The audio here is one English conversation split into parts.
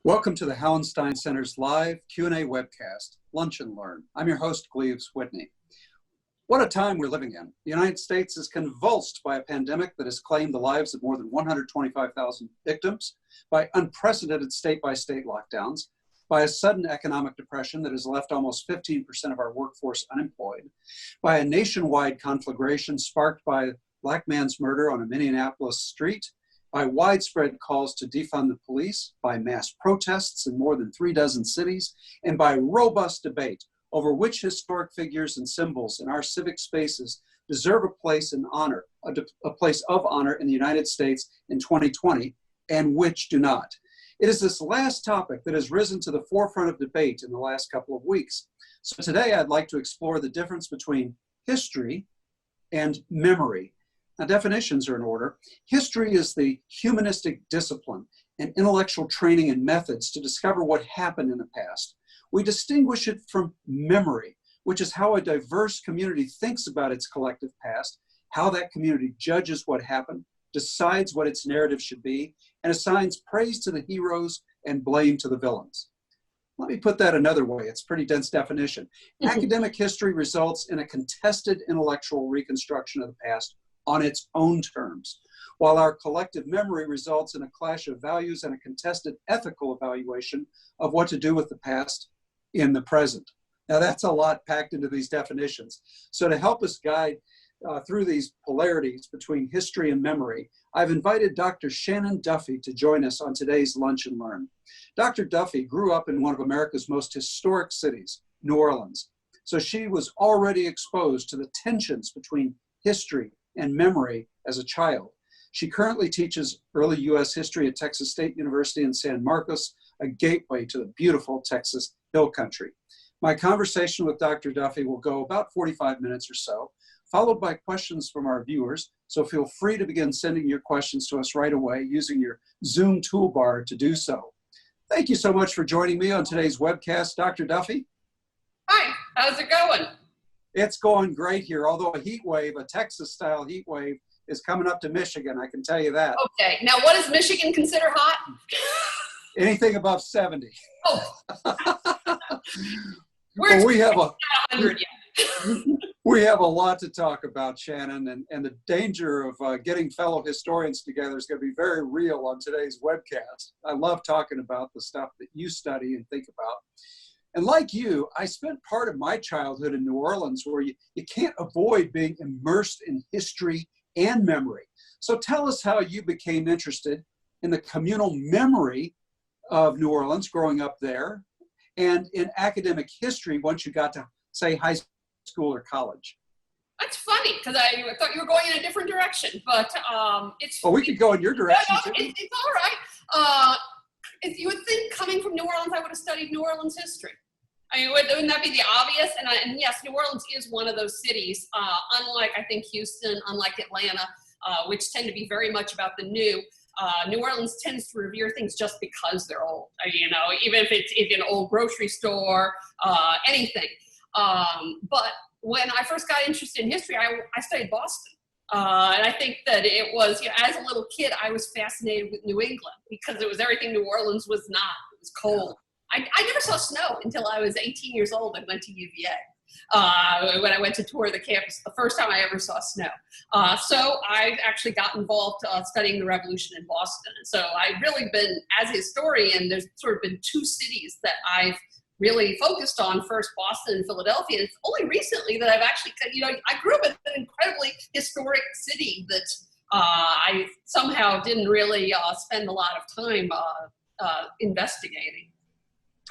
Welcome to the Hallenstein Center's live Q&A webcast, Lunch and Learn. I'm your host, Gleaves, Whitney. What a time we're living in. The United States is convulsed by a pandemic that has claimed the lives of more than 125,000 victims, by unprecedented state-by-state lockdowns, by a sudden economic depression that has left almost 15% of our workforce unemployed, by a nationwide conflagration sparked by a black man's murder on a Minneapolis street, by widespread calls to defund the police, by mass protests in more than 36 cities, and by robust debate over which historic figures and symbols in our civic spaces deserve a place in honor, a place of honor in the United States in 2020, and which do not. It is this last topic that has risen to the forefront of debate in the last couple of weeks. So today I'd like to explore the difference between history and memory. Now, definitions are in order. History is the humanistic discipline and intellectual training and methods to discover what happened in the past. We distinguish it from memory, which is how a diverse community thinks about its collective past, how that community judges what happened, decides what its narrative should be, and assigns praise to the heroes and blame to the villains. Let me put that another way. It's a pretty dense definition. Academic history results in a contested intellectual reconstruction of the past on its own terms, while our collective memory results in a clash of values and a contested ethical evaluation of what to do with the past in the present. Now, that's a lot packed into these definitions. So to help us guide through these polarities between history and memory, I've invited Dr. Shannon Duffy to join us on today's Lunch and Learn. Dr. Duffy grew up in one of America's most historic cities, New Orleans. So she was already exposed to the tensions between history and memory as a child. She currently teaches early U.S. history at Texas State University in San Marcos, a gateway to the beautiful Texas Hill Country. My conversation with Dr. Duffy will go about 45 minutes or so, followed by questions from our viewers. So feel free to begin sending your questions to us right away using your Zoom toolbar to do so. Thank you so much for joining me on today's webcast, Dr. Duffy. Hi, how's it going? It's going great here, although a heat wave, a Texas-style heat wave, is coming up to Michigan, I can tell you that. Okay, now what does Michigan consider hot? Anything above 70. Oh. Well, we have 100 yet. We have a lot to talk about, Shannon, and the danger of getting fellow historians together is going to be very real on today's webcast. I love talking about the stuff that you study and think about. And like you, I spent part of my childhood in New Orleans where you can't avoid being immersed in history and memory. So tell us how you became interested in the communal memory of New Orleans growing up there and in academic history once you got to, say, high school or college. That's funny, because I thought you were going in a different direction, but it's... Oh, we could go in your direction, no, too. It's all right. If you would think coming from New Orleans, I would have studied New Orleans history. I mean, wouldn't that be the obvious? And yes, New Orleans is one of those cities, unlike, I think, Houston, unlike Atlanta, which tend to be very much about the new. New Orleans tends to revere things just because they're old, you know, even if it's an old grocery store, anything. But when I first got interested in history, I studied Boston. And I think that it was, you know, as a little kid, I was fascinated with New England because it was everything New Orleans was not. It was cold. I never saw snow until I was 18 years old and went to UVA. When I went to tour the campus, the first time I ever saw snow. So I actually got involved studying the Revolution in Boston. And so I've really been, as a historian, there's sort of been two cities that I've really focused on, first Boston and Philadelphia. And it's only recently that I've actually, you know, I grew up in an incredibly historic city that I somehow didn't really spend a lot of time investigating.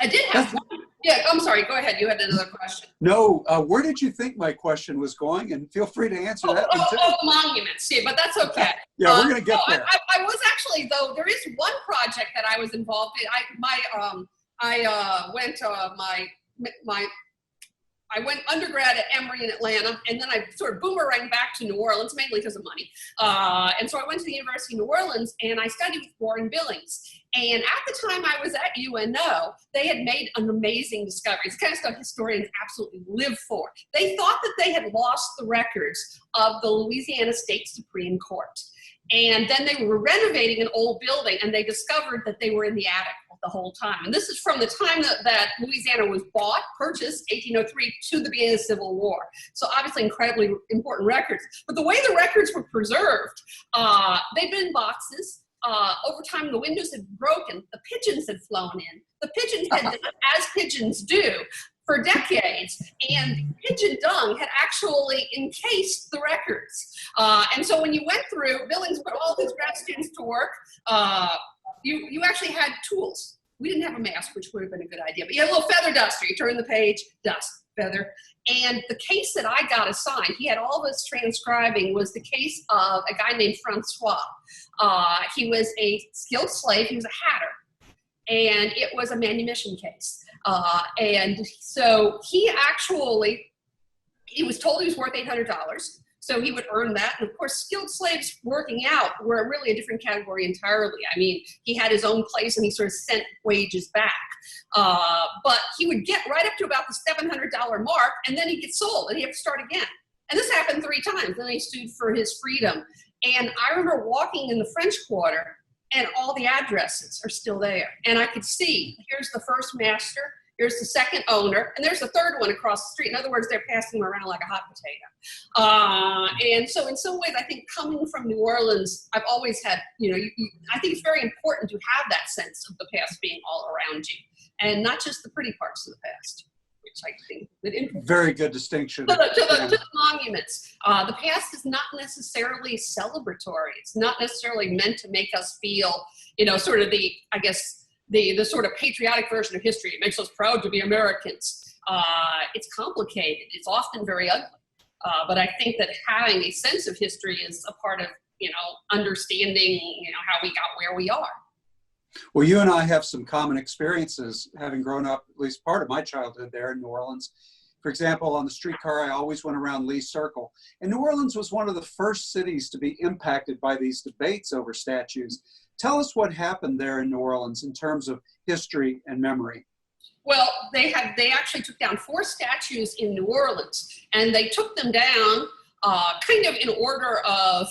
I did have one. Yeah, I'm sorry. Go ahead. You had another question. No, where did you think my question was going? And feel free to answer that one too. Monuments. Yeah, but that's okay. Yeah, we're going to get there. I was actually, though, there is one project that I was involved in. I went undergrad at Emory in Atlanta, and then I sort of boomeranged back to New Orleans, mainly because of money. And so I went to the University of New Orleans, and I studied with Warren Billings. And at the time I was at UNO, they had made an amazing discovery. It's the kind of stuff historians absolutely live for. They thought that they had lost the records of the Louisiana State Supreme Court. And then they were renovating an old building, and they discovered that they were in the attic the whole time. And this is from the time that Louisiana was purchased, 1803, to the beginning of the Civil War. So obviously incredibly important records. But the way the records were preserved, they'd been in boxes. Over time, the windows had broken. The pigeons had flown in. The pigeons had done as pigeons do for decades, and pigeon dung had actually encased the records. And so when you went through, Billings put all his grad students to work. You actually had tools. We didn't have a mask, which would have been a good idea, but you had a little feather duster. You turn the page, dust, feather. And the case that I got assigned, he had all this transcribing, was the case of a guy named Francois. He was a skilled slave. He was a hatter. And it was a manumission case. And so he was told he was worth $800. So he would earn that. And of course, skilled slaves working out were really a different category entirely. I mean, he had his own place and he sort of sent wages back. But he would get right up to about the $700 mark, and then he'd get sold and he'd have to start again. And this happened 3 times. Then he sued for his freedom. And I remember walking in the French Quarter, and all the addresses are still there. And I could see, here's the first master, here's the second owner, and there's the third one across the street. In other words, they're passing them around like a hot potato. And so in some ways, I think coming from New Orleans, I've always had, I think it's very important to have that sense of the past being all around you, and not just the pretty parts of the past, which I think that very good distinction. To the monuments. The past is not necessarily celebratory. It's not necessarily meant to make us feel, sort of the sort of patriotic version of history. It makes us proud to be Americans. It's complicated. It's often very ugly. But I think that having a sense of history is a part of, understanding, how we got where we are. Well, you and I have some common experiences, having grown up, at least part of my childhood there in New Orleans. For example, on the streetcar, I always went around Lee Circle. And New Orleans was one of the first cities to be impacted by these debates over statues. Tell us what happened there in New Orleans in terms of history and memory. Well, they actually took down 4 statues in New Orleans, and they took them down kind of in order of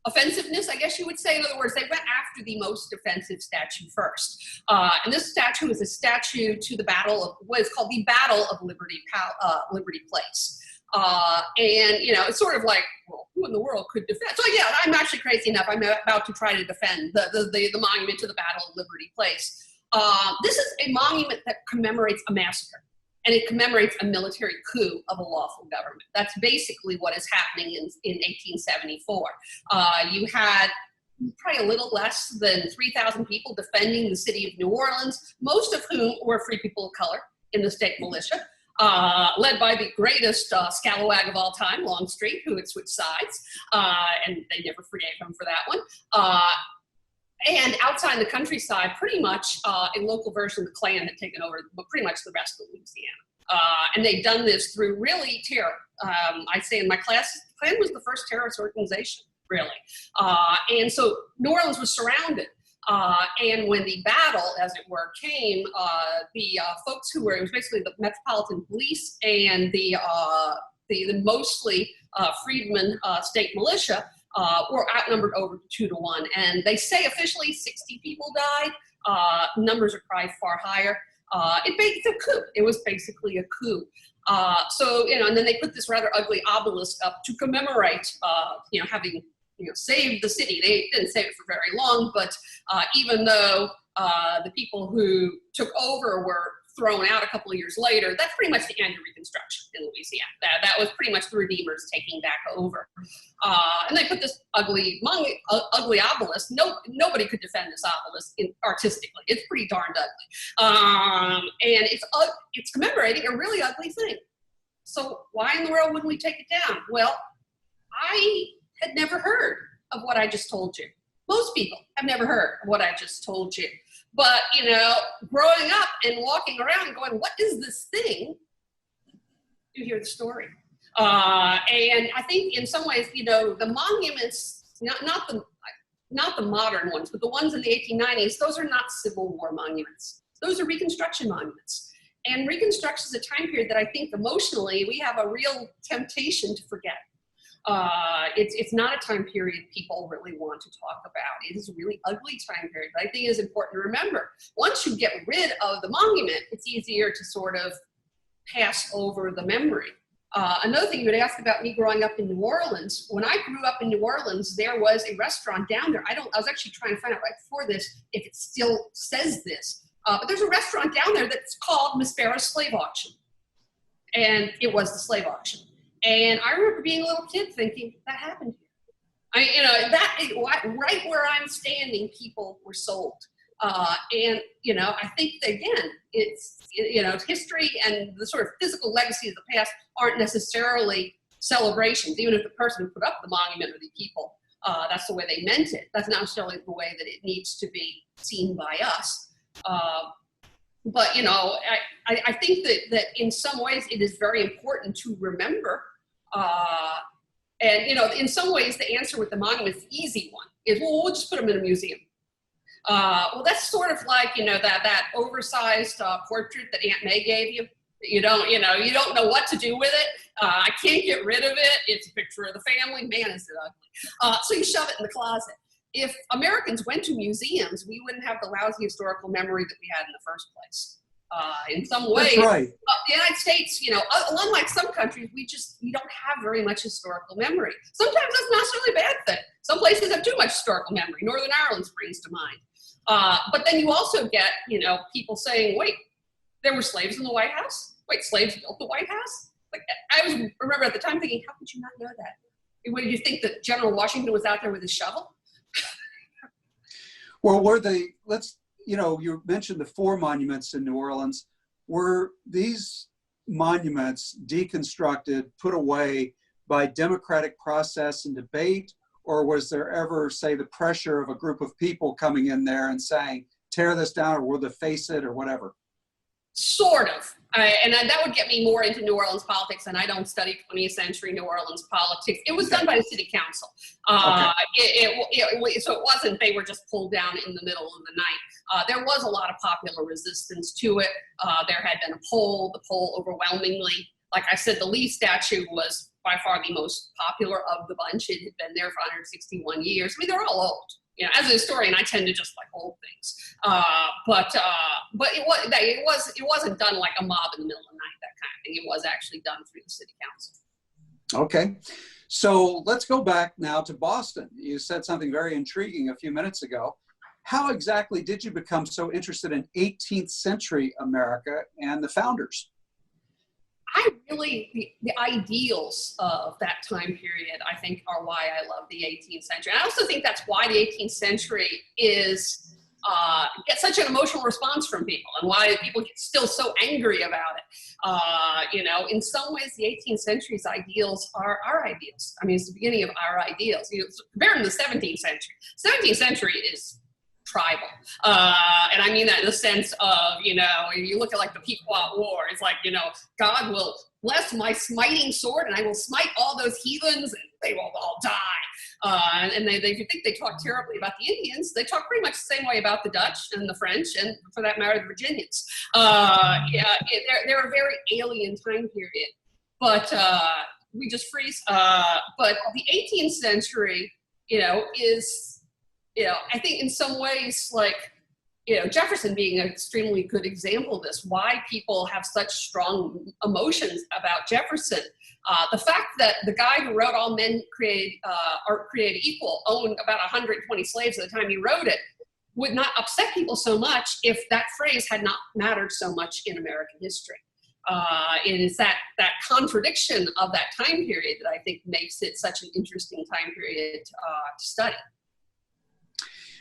offensiveness, I guess you would say. In other words, they went after the most offensive statue first. And this statue is a statue to the battle of what is called the Battle of Liberty Place. And, it's sort of like, well, who in the world could defend? So yeah, I'm actually crazy enough. I'm about to try to defend the monument to the Battle of Liberty Place. This is a monument that commemorates a massacre, and it commemorates a military coup of a lawful government. That's basically what is happening in 1874. You had probably a little less than 3,000 people defending the city of New Orleans, most of whom were free people of color in the state militia, led by the greatest scalawag of all time, Longstreet, who had switched sides, and they never forgave him for that one. And outside the countryside, pretty much a local version of the Klan had taken over pretty much the rest of Louisiana. And they'd done this through really terror. I say in my class, the Klan was the first terrorist organization, really. And so New Orleans was surrounded. And when the battle, as it were, came, the folks who were, it was basically the Metropolitan Police and the mostly freedmen state militia, were outnumbered over 2 to 1. And they say officially 60 people died. Numbers are probably far higher. It's a coup. It was basically a coup. And then they put this rather ugly obelisk up to commemorate, having, saved the city. They didn't save it for very long, but even though the people who took over were thrown out a couple of years later, that's pretty much the end of Reconstruction in Louisiana. That was pretty much the Redeemers taking back over. And they put this ugly obelisk. Nobody could defend this obelisk artistically. It's pretty darned ugly. And it's commemorating a really ugly thing. So why in the world wouldn't we take it down? Well, I had never heard of what I just told you. Most people have never heard of what I just told you. But, growing up and walking around and going, what is this thing? You hear the story. And I think in some ways, the monuments, not the modern ones, but the ones in the 1890s, those are not Civil War monuments. Those are Reconstruction monuments. And Reconstruction is a time period that I think emotionally we have a real temptation to forget. It's not a time period people really want to talk about. It is a really ugly time period, but I think it is important to remember. Once you get rid of the monument, it's easier to sort of pass over the memory. Another thing you would ask about me growing up in New Orleans, when I grew up in New Orleans, there was a restaurant down there. I was actually trying to find out right before this if it still says this, but there's a restaurant down there that's called Miss Farrah's Slave Auction. And it was the slave auction. And I remember being a little kid thinking, that happened here. Right where I'm standing, people were sold. And I think that, again, it's history and the sort of physical legacy of the past aren't necessarily celebrations. Even if the person who put up the monument or the people, that's the way they meant it. That's not necessarily the way that it needs to be seen by us. But I think that in some ways it is very important to remember. And in some ways the answer with the monument is the easy one. Is, well, we'll just put them in a museum. Well, that's sort of like, that oversized portrait that Aunt May gave you. You don't know what to do with it. I can't get rid of it. It's a picture of the family. Man, is it ugly. So you shove it in the closet. If Americans went to museums, we wouldn't have the lousy historical memory that we had in the first place. In some ways, that's right. The United States, unlike some countries, we don't have very much historical memory. Sometimes that's not necessarily a bad thing. Some places have too much historical memory. Northern Ireland springs to mind. But then you also get, people saying, wait, there were slaves in the White House? Wait, slaves built the White House? Like, remember at the time thinking, how could you not know that? What, did you think that General Washington was out there with his shovel? Well, you mentioned the 4 monuments in New Orleans. Were these monuments deconstructed, put away by democratic process and debate, or was there ever, say, the pressure of a group of people coming in there and saying, tear this down or we'll deface it or whatever? Sort of. And that would get me more into New Orleans politics, and I don't study 20th century New Orleans politics. It was done by the city council. So it wasn't they were just pulled down in the middle of the night. There was a lot of popular resistance to it. There had been a poll. The poll overwhelmingly, like I said, the Lee statue was by far the most popular of the bunch. It had been there for 161 years. I mean, they're all old. As a historian, I tend to just like old things. But it wasn't done like a mob in the middle of the night, that kind of thing. It was actually done through the city council. Okay. So let's go back now to Boston. You said something very intriguing a few minutes ago. How exactly did you become so interested in 18th century America and the founders? The ideals of that time period, I think, are why I love the 18th century. I also think that's why the 18th century gets such an emotional response from people, and why people get still so angry about it. In some ways, the 18th century's ideals are our ideals. I mean, it's the beginning of our ideals. Compared to the 17th century. 17th century is tribal. And I mean that in the sense of, you look at like the Pequot War, it's like, God will bless my smiting sword and I will smite all those heathens and they will all die. And if you think they talk terribly about the Indians, they talk pretty much the same way about the Dutch and the French and, for that matter, the Virginians. They're a very alien time period. But we just freeze. But the 18th century, is, I think in some ways, like, Jefferson being an extremely good example of this, why people have such strong emotions about Jefferson. The fact that the guy who wrote All Men are created equal owned about 120 slaves at the time he wrote it would not upset people so much if that phrase had not mattered so much in American history. It is that contradiction of that time period that I think makes it such an interesting time period to study.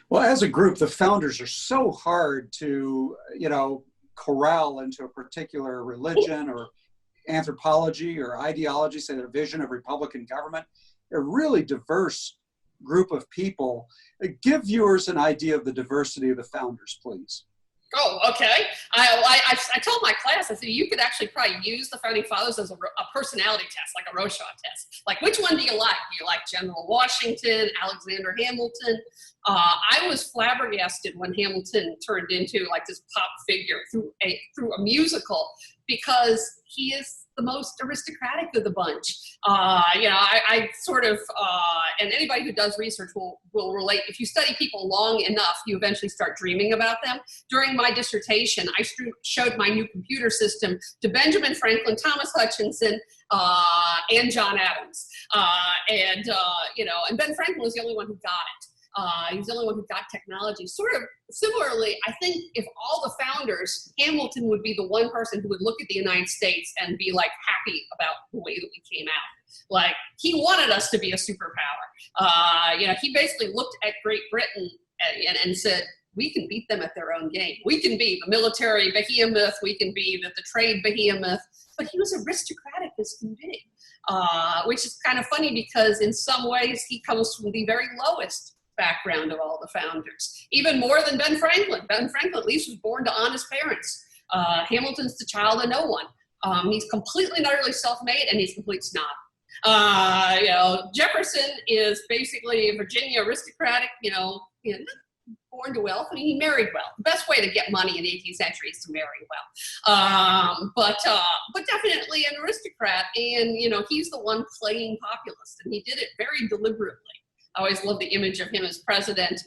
Well, as a group, the founders are so hard to, corral into a particular religion or anthropology or ideology, say their vision of Republican government. A really diverse group of people. Give viewers an idea of the diversity of the founders, please. Oh, okay. I told my class, I said, you could actually probably use the Founding Fathers as a personality test, like a Rorschach test. Like, which one do you like? Do you like General Washington, Alexander Hamilton? I was flabbergasted when Hamilton turned into like this pop figure through a musical, because he is the most aristocratic of the bunch. I sort of, and anybody who does research will relate. If you study people long enough, you eventually start dreaming about them. During my dissertation, I showed my new computer system to Benjamin Franklin, Thomas Hutchinson, and John Adams. And Ben Franklin was the only one who got it. He was the only one who got technology. Sort of similarly, I think if all the founders, Hamilton would be the one person who would look at the United States and be like happy about the way that we came out. Like, he wanted us to be a superpower. He basically looked at Great Britain and said, we can beat them at their own game. We can be the military behemoth. We can be the trade behemoth. But he was aristocratic as can be, which is kind of funny because in some ways he comes from the very lowest background of all the founders, even more than Ben Franklin. Ben Franklin at least was born to honest parents. Hamilton's the child of no one. He's completely and utterly self-made, and he's a complete snob. Jefferson is basically a Virginia aristocratic, born to wealth. I mean, he married well. The best way to get money in the 18th century is to marry well. But definitely an aristocrat, and he's the one playing populist, and he did it very deliberately. I always love the image of him as president,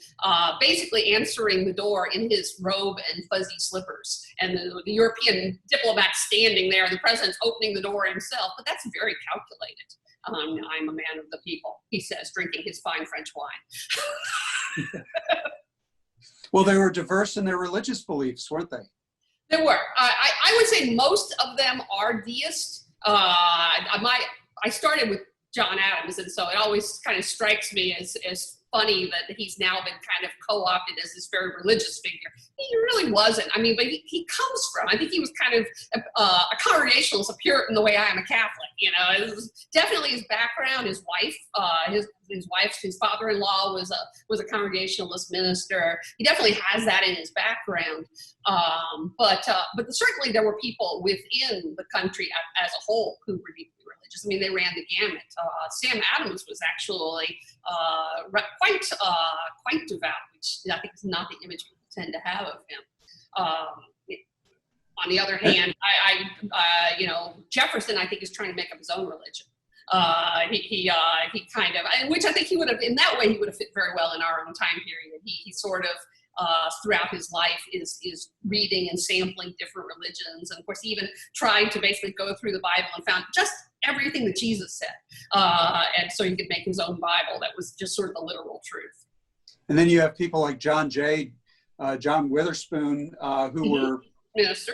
basically answering the door in his robe and fuzzy slippers, and the European diplomat standing there, and the president's opening the door himself. But that's very calculated. I'm a man of the people, he says, drinking his fine French wine. Well, they were diverse in their religious beliefs, weren't they? There were. I would say most of them are deist. I started with John Adams, and so it always kind of strikes me as funny that he's now been kind of co-opted as this very religious figure. He really wasn't. I mean, but he comes from, I think he was kind of a Congregationalist, a Puritan the way I am a Catholic. It was definitely his background. His wife, his father-in-law was a Congregationalist minister. He definitely has that in his background. But certainly there were people within the country as a whole who were deeply religious. I mean, they ran the gamut. Sam Adams was actually quite devout, which I think is not the image people tend to have of him. On the other hand, Jefferson, I think, is trying to make up his own religion. He kind of, which I think he would have, in that way, he would have fit very well in our own time period. He sort of, throughout his life, is reading and sampling different religions. And of course, he even tried to basically go through the Bible and found just everything that Jesus said. And so he could make his own Bible that was just sort of the literal truth. And then you have people like John Witherspoon, who were minister,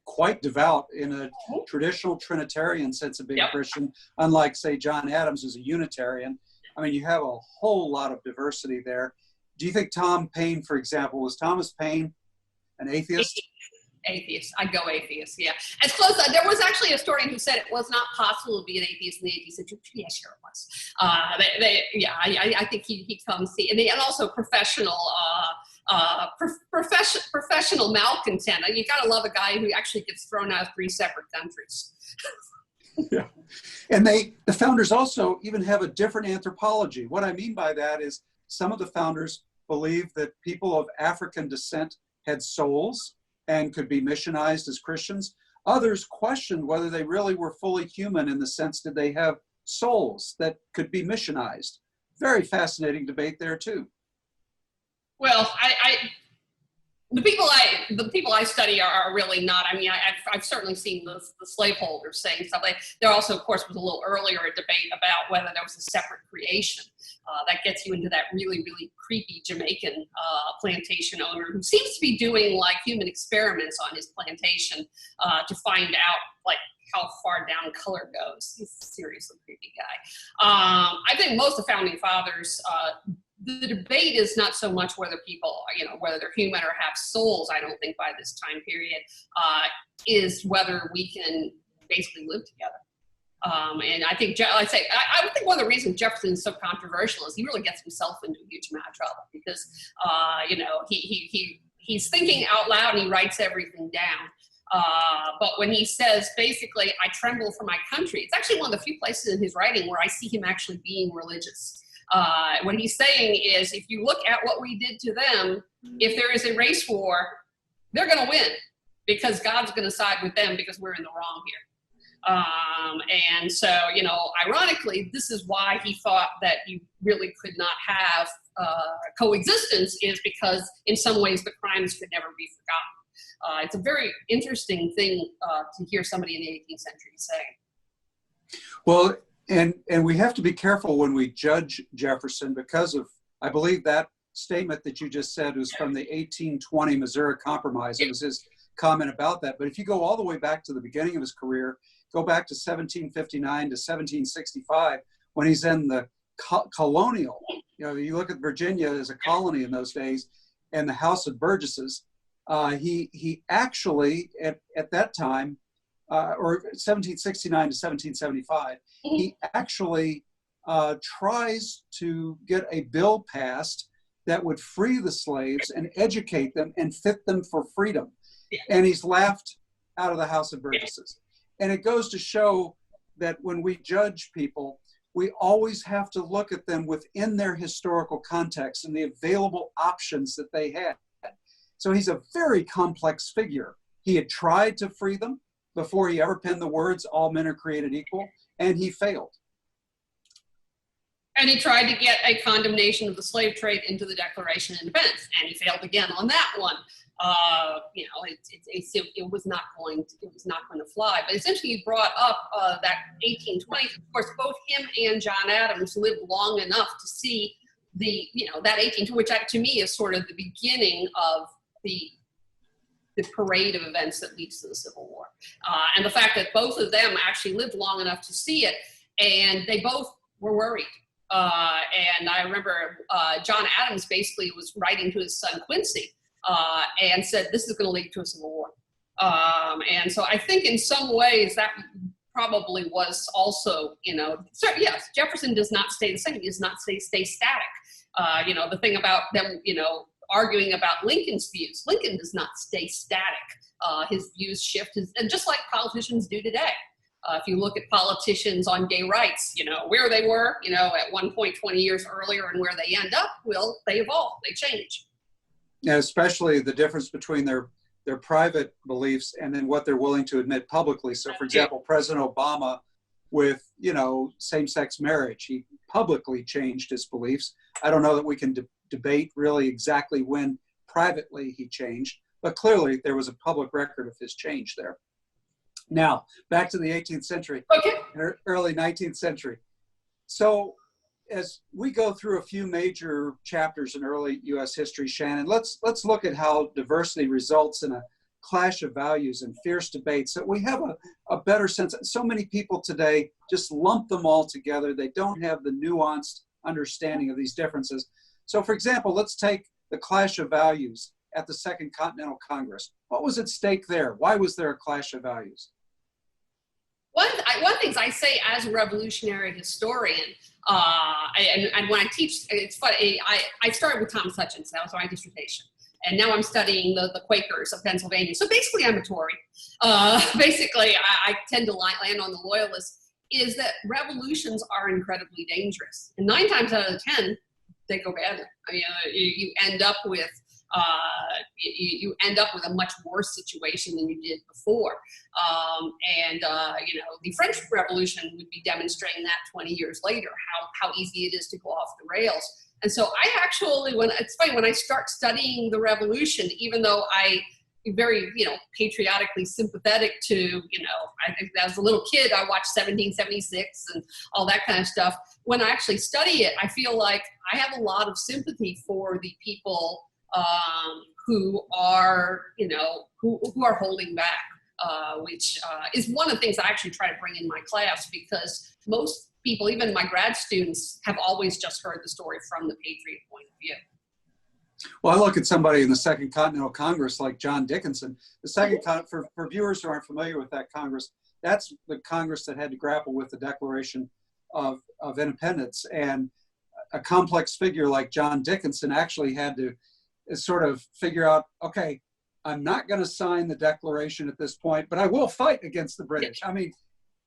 quite devout in a traditional Trinitarian sense of being a Christian, unlike, say, John Adams, who's a Unitarian. I mean, you have a whole lot of diversity there. Do you think Tom Paine, for example, was Thomas Paine an atheist? Atheist. I'd go atheist, yeah. As close, there was actually a historian who said it was not possible to be an athist in the 18th century. Yeah, sure it was. I think he comes, and also professional malcontent. You gotta love a guy who actually gets thrown out of 3 separate countries. Yeah. And the founders also even have a different anthropology. What I mean by that is some of the founders believed that people of African descent had souls and could be missionized as Christians. Others questioned whether they really were fully human in the sense that they have souls that could be missionized. Very fascinating debate there too. Well, the people I study are really not. I mean, I've certainly seen the slaveholders saying stuff. There also, of course, was a little earlier a debate about whether there was a separate creation. That gets you into that really, really creepy Jamaican plantation owner who seems to be doing like human experiments on his plantation to find out like how far down color goes. He's a seriously creepy guy. I think most of the founding fathers, the debate is not so much whether people, whether they're human or have souls, I don't think by this time period, is whether we can basically live together. And I think, I think one of the reasons Jefferson is so controversial is he really gets himself into a huge amount of trouble because, he's thinking out loud and he writes everything down. But when he says, basically, I tremble for my country, it's actually one of the few places in his writing where I see him actually being religious. What he's saying is, if you look at what we did to them, if there is a race war, they're going to win because God's going to side with them because we're in the wrong here. And so, you know, ironically, this is why he thought that you really could not have coexistence, is because in some ways the crimes could never be forgotten. It's a very interesting thing to hear somebody in the 18th century say. Well, and we have to be careful when we judge Jefferson because of, I believe that statement that you just said was from the 1820 Missouri Compromise. It was his comment about that. But if you go all the way back to the beginning of his career, go back to 1759 to 1765, when he's in the colonial, you know, you look at Virginia as a colony in those days, and the House of Burgesses, he actually, at that time, or 1769 to 1775, he actually tries to get a bill passed that would free the slaves and educate them and fit them for freedom. And he's laughed out of the House of Burgesses. And it goes to show that when we judge people, we always have to look at them within their historical context and the available options that they had. So he's a very complex figure. He had tried to free them before he ever penned the words, "All men are created equal," and he failed. And he tried to get a condemnation of the slave trade into the Declaration of Independence, and he failed again on that one. You know, it was not going to fly. But essentially, he brought up that 1820s. Of course, both him and John Adams lived long enough to see that 1820, which to me is sort of the beginning of the parade of events that leads to the Civil War. And the fact that both of them actually lived long enough to see it, and they both were worried. And I remember John Adams basically was writing to his son Quincy and said, this is going to lead to a civil war. And so I think in some ways that probably was also, so yes, Jefferson does not stay the same. He does not stay static. The thing about them, arguing about Lincoln's views, Lincoln does not stay static. His views shift, and just like politicians do today. If you look at politicians on gay rights, where they were, at one point 20 years earlier and where they end up, well, they evolve, they change. Yeah, especially the difference between their private beliefs and then what they're willing to admit publicly. So, for example, President Obama with, same-sex marriage, he publicly changed his beliefs. I don't know that we can debate really exactly when privately he changed, but clearly there was a public record of his change there. Now, back to the 18th century, okay. Early 19th century. So as we go through a few major chapters in early U.S. history, Shannon, let's look at how diversity results in a clash of values and fierce debates, so we have a better sense. So many people today just lump them all together. They don't have the nuanced understanding of these differences. So, for example, let's take the clash of values at the Second Continental Congress. What was at stake there? Why was there a clash of values? One of the things I say as a revolutionary historian, and when I teach, it's funny, I started with Thomas Hutchinson. That was my dissertation. And now I'm studying the Quakers of Pennsylvania. So basically I'm a Tory. Basically, I tend to land on the Loyalists, is that revolutions are incredibly dangerous. And 9 times out of 10, they go badly. I mean, you end up with a much worse situation than you did before. The French Revolution would be demonstrating that 20 years later, how easy it is to go off the rails. And so I actually, it's funny, when I start studying the revolution, even though I'm very, patriotically sympathetic to, I think as a little kid, I watched 1776 and all that kind of stuff. When I actually study it, I feel like I have a lot of sympathy for the people who are, who are holding back, which is one of the things I actually try to bring in my class, because most people, even my grad students, have always just heard the story from the patriot point of view. Well, I look at somebody in the Second Continental Congress like John Dickinson. The Second for viewers who aren't familiar with that Congress, that's the Congress that had to grapple with the Declaration of Independence. And a complex figure like John Dickinson actually had to sort of figure out, okay, I'm not going to sign the Declaration at this point, but I will fight against the British. I mean,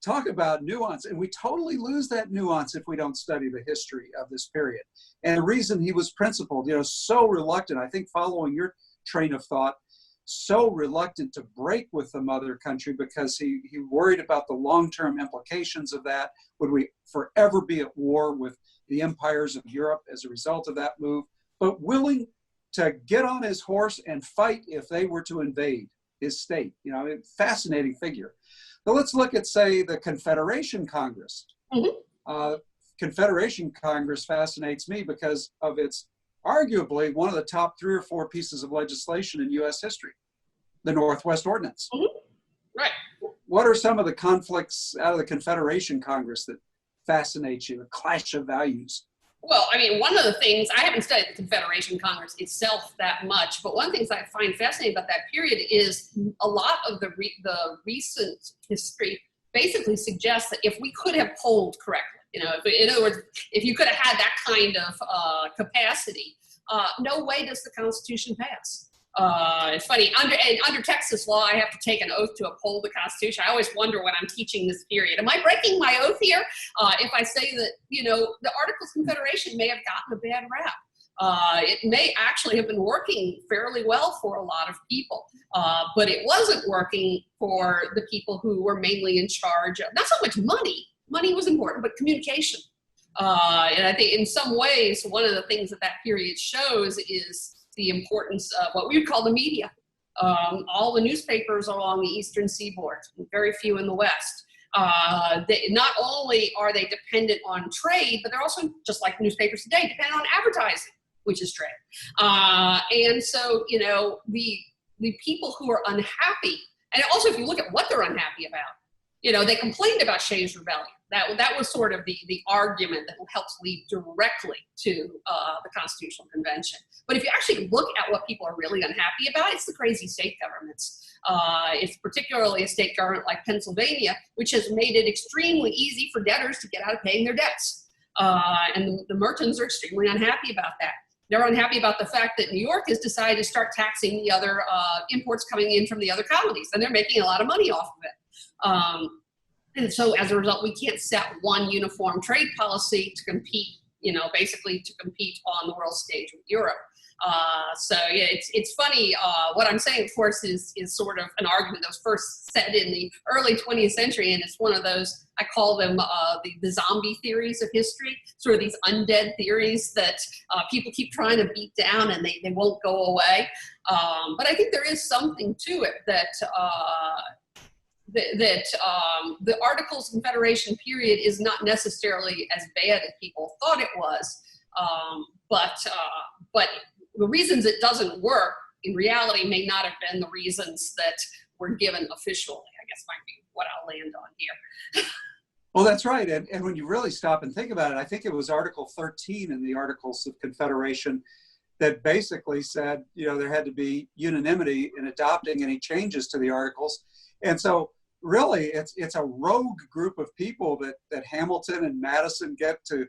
talk about nuance, and we totally lose that nuance if we don't study the history of this period. And the reason he was principled, so reluctant, I think following your train of thought, so reluctant to break with the mother country because he worried about the long-term implications of that. Would we forever be at war with the empires of Europe as a result of that move? But willing to get on his horse and fight if they were to invade his state. You know, a fascinating figure. But let's look at, say, the Confederation Congress. Confederation Congress fascinates me because of its arguably one of the top 3 or 4 pieces of legislation in U.S. history, the Northwest Ordinance. Right. What are some of the conflicts out of the Confederation Congress that fascinate you, a clash of values? Well, I mean, one of the things, I haven't studied the Confederation Congress itself that much, but one of the things I find fascinating about that period is a lot of the recent history basically suggests that if we could have polled correctly, you know, in other words, if you could have had that kind of capacity, no way does the Constitution pass. It's funny, under Texas law, I have to take an oath to uphold the Constitution. I always wonder when I'm teaching this period, am I breaking my oath here? If I say that, you know, the Articles of Confederation may have gotten a bad rap. It may actually have been working fairly well for a lot of people, but it wasn't working for the people who were mainly in charge of, not so much money. Money was important, but communication. And I think in some ways, one of the things that that period shows is the importance of what we would call the media. All the newspapers along the Eastern Seaboard, very few in the West. Not only are they dependent on trade, but they're also, just like newspapers today, dependent on advertising, which is trade. And so, you know, the people who are unhappy, and also if you look at what they're unhappy about, you know, they complained about Shays' Rebellion. That was sort of the argument that helps lead directly to the Constitutional Convention. But if you actually look at what people are really unhappy about, it's the crazy state governments. It's particularly a state government like Pennsylvania, which has made it extremely easy for debtors to get out of paying their debts. And the Mertons are extremely unhappy about that. They're unhappy about the fact that New York has decided to start taxing the other imports coming in from the other colonies, and they're making a lot of money off of it. And so as a result, we can't set one uniform trade policy to compete, you know, basically to compete on the world stage with Europe. So yeah, it's funny. What I'm saying, of course, is sort of an argument that was first said in the early 20th century, and it's one of those, I call them the zombie theories of history, sort of these undead theories that people keep trying to beat down and they won't go away. But I think there is something to it that the Articles of Confederation period is not necessarily as bad as people thought it was, but the reasons it doesn't work in reality may not have been the reasons that were given officially, I guess might be what I'll land on here. Well, that's right. And when you really stop and think about it, I think it was Article 13 in the Articles of Confederation that basically said, you know, there had to be unanimity in adopting any changes to the Articles. And so really, it's a rogue group of people that Hamilton and Madison get to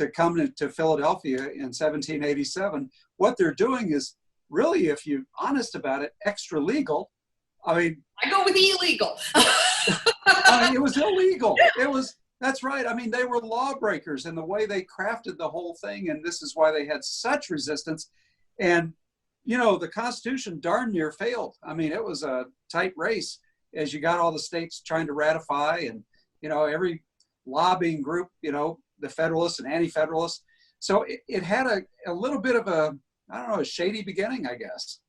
come to Philadelphia in 1787. What they're doing is really, if you're honest about it, extra legal. I mean, I go with illegal. I mean, it was illegal. That's right. I mean, they were lawbreakers in the way they crafted the whole thing, and this is why they had such resistance. And, you know, the Constitution darn near failed. I mean, it was a tight race as you got all the states trying to ratify, and, you know, every lobbying group, you know, the Federalists and Anti-Federalists. So it had a little bit of a, I don't know, a shady beginning, I guess.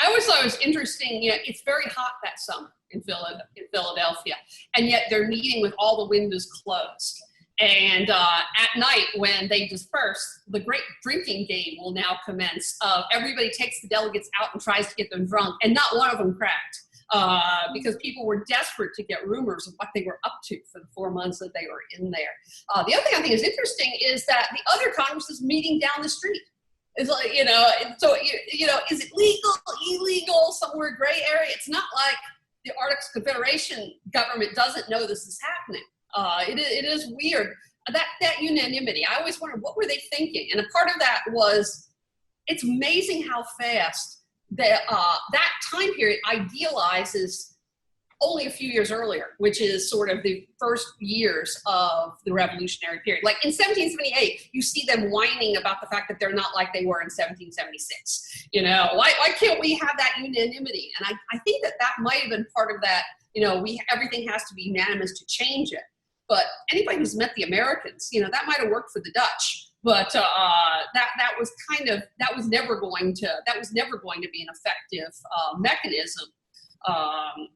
I always thought it was interesting, you know, it's very hot that summer in Philadelphia, and yet they're meeting with all the windows closed. And at night, when they disperse, the great drinking game will now commence. Everybody takes the delegates out and tries to get them drunk, and not one of them cracked. Because people were desperate to get rumors of what they were up to for the 4 months that they were in there. The other thing I think is interesting is that the other Congress is meeting down the street. It's like, you know, so, you know, is it legal, illegal, somewhere gray area? It's not like the Articles of Confederation government doesn't know this is happening. It is weird. That unanimity, I always wondered, what were they thinking? And a part of that was, it's amazing how fast that time period idealizes only a few years earlier, which is sort of the first years of the revolutionary period. Like in 1778, you see them whining about the fact that they're not like they were in 1776. You know, why can't we have that unanimity? And I think that might have been part of that, you know, everything has to be unanimous to change it. But anybody who's met the Americans, you know, that might have worked for the Dutch. But that was never going to be an effective mechanism.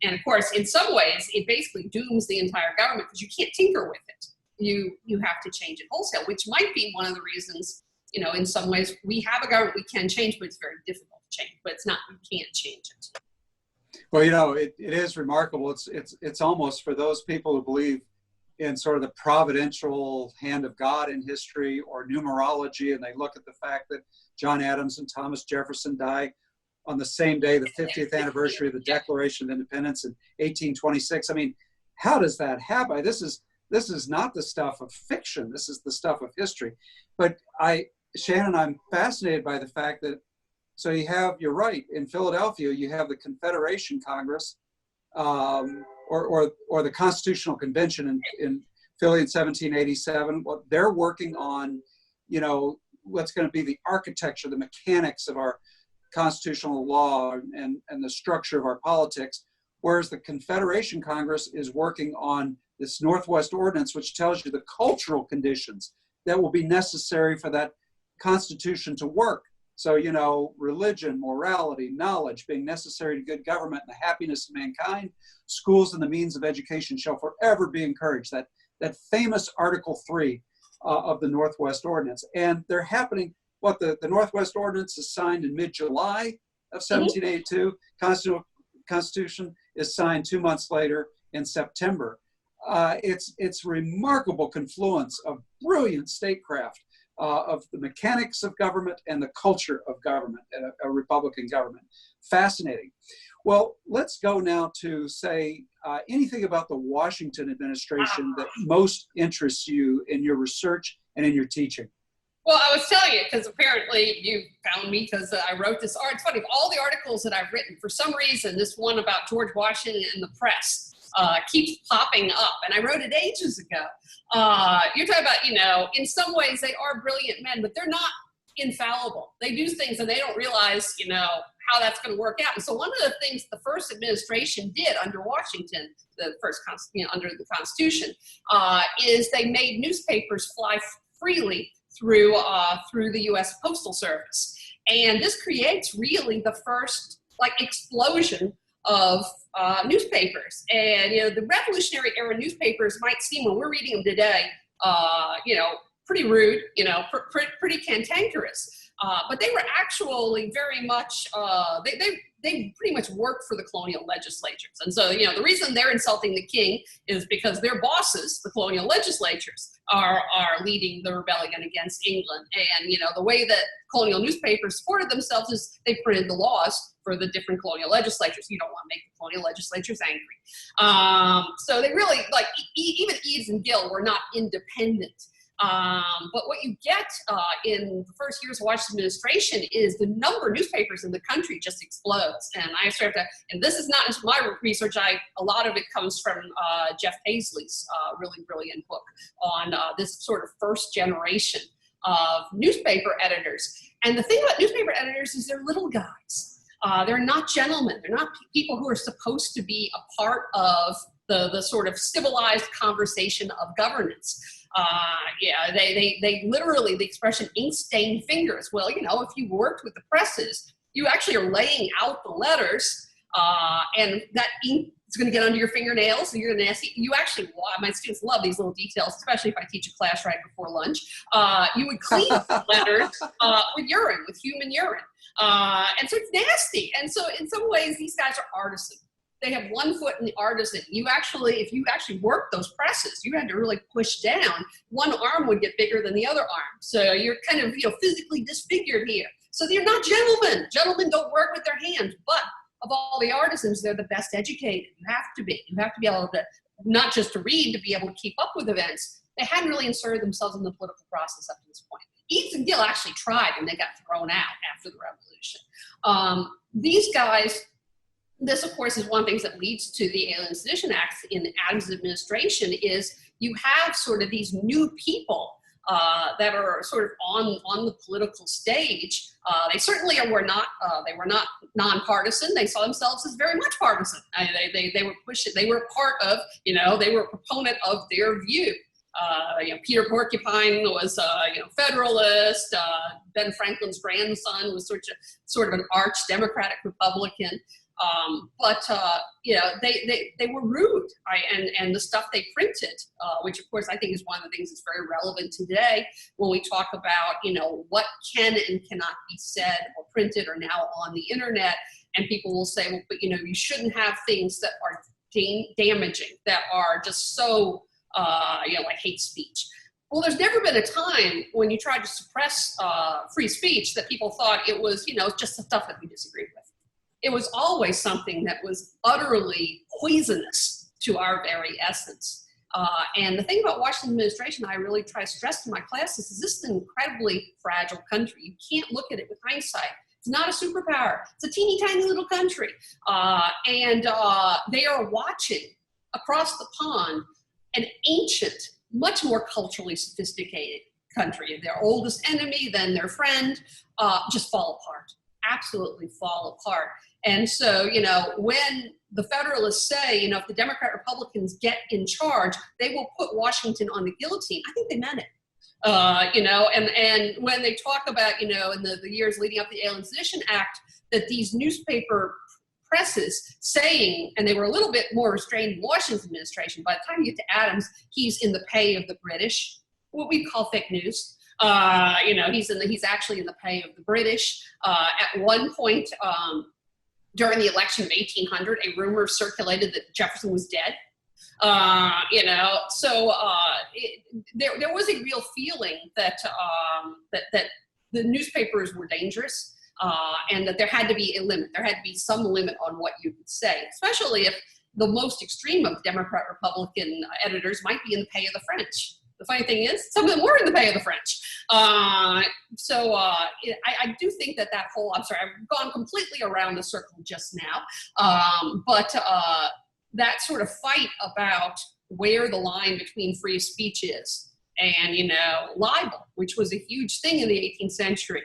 And of course, in some ways, it basically dooms the entire government because you can't tinker with it. You have to change it wholesale, which might be one of the reasons, you know, in some ways we have a government we can change, but it's very difficult to change. But it's not, you can't change it. Well, you know, it is remarkable. It's almost for those people who believe in sort of the providential hand of God in history or numerology, and they look at the fact that John Adams and Thomas Jefferson died on the same day, the 50th anniversary of the Declaration of Independence in 1826. I mean, how does that happen? This is not the stuff of fiction. This is the stuff of history. But Shannon, I'm fascinated by the fact that, so you're right, in Philadelphia, you have the Confederation Congress, or the Constitutional Convention in Philly in 1787. Well, they're working on, you know, what's going to be the architecture, the mechanics of our constitutional law and the structure of our politics, whereas the Confederation Congress is working on this Northwest Ordinance, which tells you the cultural conditions that will be necessary for that Constitution to work. So, you know, religion, morality, knowledge being necessary to good government and the happiness of mankind, schools and the means of education shall forever be encouraged. That famous Article 3 of the Northwest Ordinance. And they're happening, the Northwest Ordinance is signed in mid-July of 1782. Constitution is signed 2 months later in September. It's remarkable confluence of brilliant statecraft. Of the mechanics of government and the culture of government, a Republican government. Fascinating. Well, let's go now to say anything about the Washington administration that most interests you in your research and in your teaching. Well, I was telling you, because apparently you found me because I wrote this article. It's funny, of all the articles that I've written, for some reason, this one about George Washington and the press keeps popping up. And I wrote it ages ago. You're talking about, you know, in some ways they are brilliant men, but they're not infallible. They do things and they don't realize, you know, how that's going to work out. And so one of the things the first administration did under Washington, the first, under the Constitution, is they made newspapers fly freely through the U.S. Postal Service. And this creates really the first, like, explosion of newspapers. And, you know, the Revolutionary era newspapers might seem, when we're reading them today, you know, pretty rude, you know, pretty cantankerous. But they were actually very much, they pretty much worked for the colonial legislatures. And so, you know, the reason they're insulting the king is because their bosses, the colonial legislatures, are leading the rebellion against England. And, you know, the way that colonial newspapers supported themselves is they printed the laws for the different colonial legislatures. You don't want to make the colonial legislatures angry. So they really, like, even Eves and Gill were not independent. But what you get in the first years of Washington administration is the number of newspapers in the country just explodes. And I started to, and this is not just my research, a lot of it comes from Jeff Paisley's really brilliant book on this sort of first generation of newspaper editors. And the thing about newspaper editors is they're little guys. They're not gentlemen. They're not people who are supposed to be a part of the sort of civilized conversation of governance. Yeah, they literally, the expression ink-stained fingers. Well, you know, if you worked with the presses, you actually are laying out the letters, and that ink is going to get under your fingernails, and you're going to see, you actually, my students love these little details, especially if I teach a class right before lunch. You would clean the letters with urine, with human urine. And so it's nasty. And so in some ways, these guys are artisans. They have one foot in the artisan. You actually, if you actually work those presses, you had to really push down. One arm would get bigger than the other arm. So you're kind of, you know, physically disfigured here. So they're not gentlemen. Gentlemen don't work with their hands. But of all the artisans, they're the best educated. You have to be. You have to be able to, not just to read, to be able to keep up with events. They hadn't really inserted themselves in the political process up to this point. Eves and Gill actually tried, and they got thrown out after the revolution. These guys this, of course, is one of the things that leads to the Alien and Sedition Acts in Adams' administration is you have sort of these new people that are sort of on the political stage. They certainly were not nonpartisan. They saw themselves as very much partisan. They were pushing. They were part of. They were a proponent of their view. Peter Porcupine was Federalist. Ben Franklin's grandson was sort of an arch Democratic Republican. But they were rude, and the stuff they printed, which of course I think is one of the things that's very relevant today when we talk about what can and cannot be said or printed or now on the internet, and people will say, well, but you shouldn't have things that are damaging, that are just so like hate speech. Well, there's never been a time when you tried to suppress free speech that people thought it was just the stuff that we disagreed with. It was always something that was utterly poisonous to our very essence. And the thing about Washington administration, I really try to stress to my classes, is this is an incredibly fragile country. You can't look at it with hindsight. It's not a superpower. It's a teeny tiny little country. And they are watching across the pond an ancient, much more culturally sophisticated country. Their oldest enemy, then their friend, just fall apart. Absolutely fall apart. And so, when the Federalists say, if the Democrat Republicans get in charge, they will put Washington on the guillotine, I think they meant it. And when they talk about, in the years leading up to the Alien and Sedition Act, that these newspaper presses saying, and they were a little bit more restrained in Washington's administration, by the time you get to Adams, he's in the pay of the British, what we call fake news. He's actually in the pay of the British. At one point, during the election of 1800, a rumor circulated that Jefferson was dead. There was a real feeling that the newspapers were dangerous, and that there had to be a limit. There had to be some limit on what you could say, especially if the most extreme of Democrat Republican editors might be in the pay of the French. The funny thing is, some of them were in the pay of the French. I do think that whole, I'm sorry, I've gone completely around the circle just now, but that sort of fight about where the line between free speech is and, libel, which was a huge thing in the 18th century,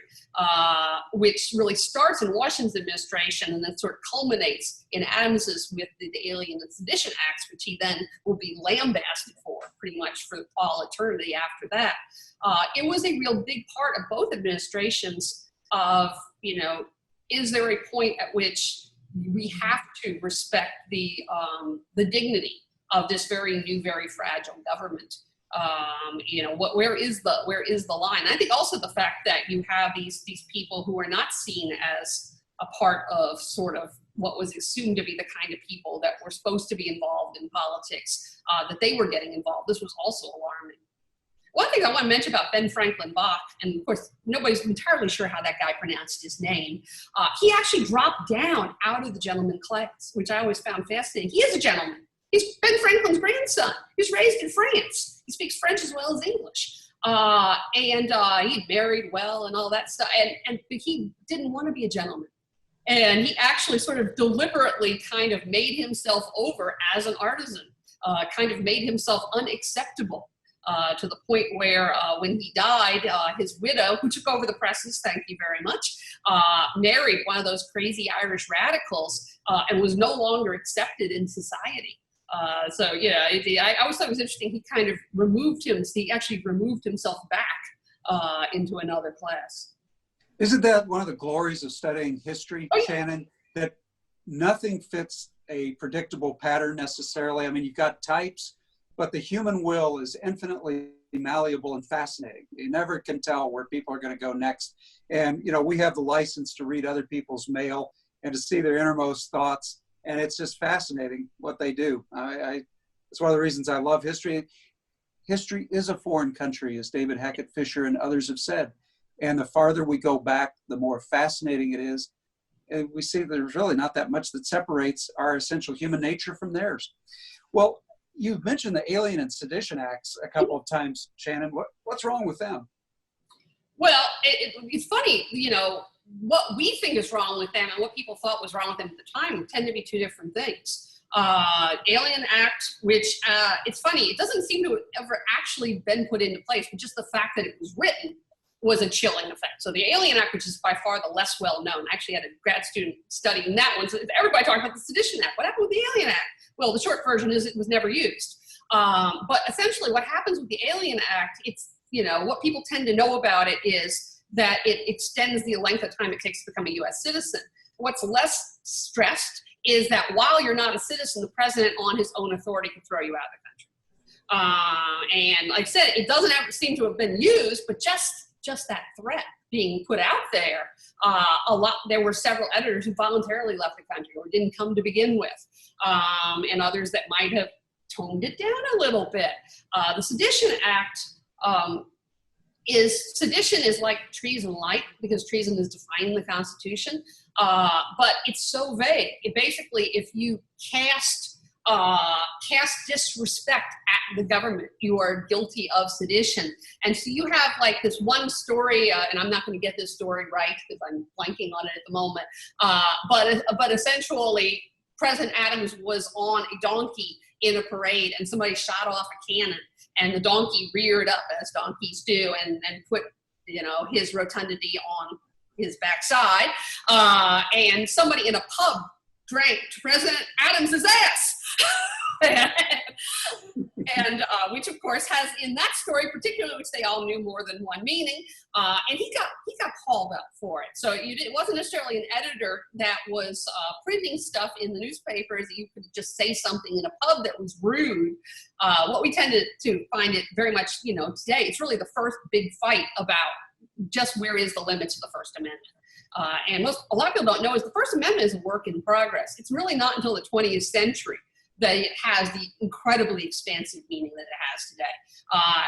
which really starts in Washington's administration and then sort of culminates in Adams's with the Alien and Sedition Acts, which he then will be lambasted for pretty much for all eternity after that. It was a real big part of both administrations of, is there a point at which we have to respect the dignity of this very new, very fragile government? Where is the line? And I think also the fact that you have these people who are not seen as a part of sort of what was assumed to be the kind of people that were supposed to be involved in politics, that they were getting involved. This was also alarming. One thing I want to mention about Ben Franklin Bach, and of course nobody's entirely sure how that guy pronounced his name, he actually dropped down out of the gentleman class, which I always found fascinating. He is a gentleman. He's Ben Franklin's grandson. He was raised in France. He speaks French as well as English. He married well and all that stuff. But he didn't want to be a gentleman. And he actually sort of deliberately kind of made himself over as an artisan, kind of made himself unacceptable to the point where when he died, his widow, who took over the presses, thank you very much, married one of those crazy Irish radicals and was no longer accepted in society. I always thought it was interesting. He kind of he actually removed himself back into another class. Isn't that one of the glories of studying history, Oh, yeah. Shannon, that nothing fits a predictable pattern necessarily? I mean, you've got types, but the human will is infinitely malleable and fascinating. You never can tell where people are going to go next. And, we have the license to read other people's mail and to see their innermost thoughts. And it's just fascinating what they do. It's one of the reasons I love history. History is a foreign country, as David Hackett Fisher and others have said. And the farther we go back, the more fascinating it is. And we see there's really not that much that separates our essential human nature from theirs. Well, you've mentioned the Alien and Sedition Acts a couple of times, Shannon. What's wrong with them? Well, it's funny, what we think is wrong with them and what people thought was wrong with them at the time tend to be two different things. Alien Act, which it's funny, it doesn't seem to have ever actually been put into place, but just the fact that it was written was a chilling effect. So the Alien Act, which is by far the less well known, I actually had a grad student studying that one. So everybody talked about the Sedition Act. What happened with the Alien Act? Well, the short version is it was never used. But essentially what happens with the Alien Act, it's, you know, what people tend to know about it is that it extends the length of time it takes to become a US citizen. What's less stressed is that while you're not a citizen, the president on his own authority can throw you out of the country. And like I said, it doesn't ever seem to have been used, but just that threat being put out there, there were several editors who voluntarily left the country or didn't come to begin with, and others that might have toned it down a little bit. The Sedition Act sedition is like treason light because treason is defined in the Constitution, but it's so vague. It basically, if you cast disrespect at the government, you are guilty of sedition. And so you have like this one story, and I'm not going to get this story right because I'm blanking on it at the moment, but essentially President Adams was on a donkey in a parade and somebody shot off a cannon and the donkey reared up as donkeys do and put, you know, his rotundity on his backside, and somebody in a pub drank President Adams's ass. and which of course has in that story particularly, which they all knew more than one meaning, and he got called up for it. So it wasn't necessarily an editor that was printing stuff in the newspapers that you could just say something in a pub that was rude. What we tend to find it very much, you know, today, it's really the first big fight about just where is the limits of the First Amendment. And a lot of people don't know is the First Amendment is a work in progress. It's really not until the 20th century that it has the incredibly expansive meaning that it has today.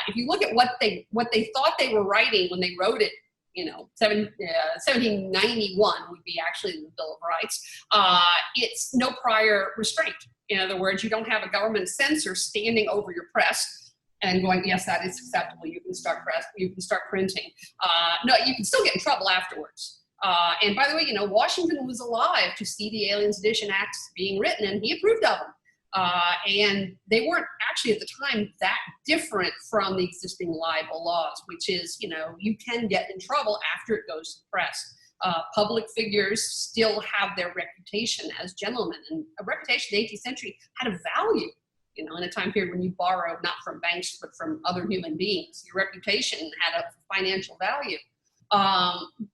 If you look at what they thought they were writing when they wrote it, you know, 1791 would be actually the Bill of Rights. It's no prior restraint. In other words, you don't have a government censor standing over your press and going, yes, that is acceptable. You can start printing. No, you can still get in trouble afterwards. And by the way, you know, Washington was alive to see the Alien Sedition Acts being written, and he approved of them. And they weren't actually at the time that different from the existing libel laws, which is, you know, you can get in trouble after it goes to the press. Public figures still have their reputation as gentlemen, and a reputation in the 18th century had a value, you know, in a time period when you borrowed not from banks but from other human beings. Your reputation had a financial value.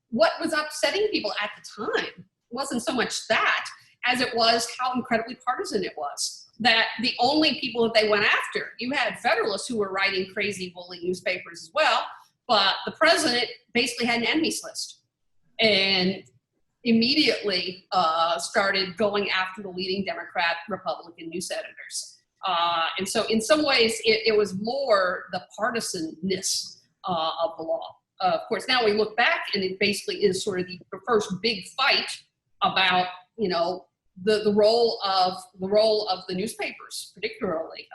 What was upsetting people at the time wasn't so much that as it was how incredibly partisan it was. That the only people that they went after, you had Federalists who were writing crazy bully newspapers as well, but the president basically had an enemies list and immediately started going after the leading Democrat, Republican news editors. And so in some ways, it was more the partisanness of the law. Of course, now we look back and it basically is sort of the first big fight about, you know, the role of the newspapers, particularly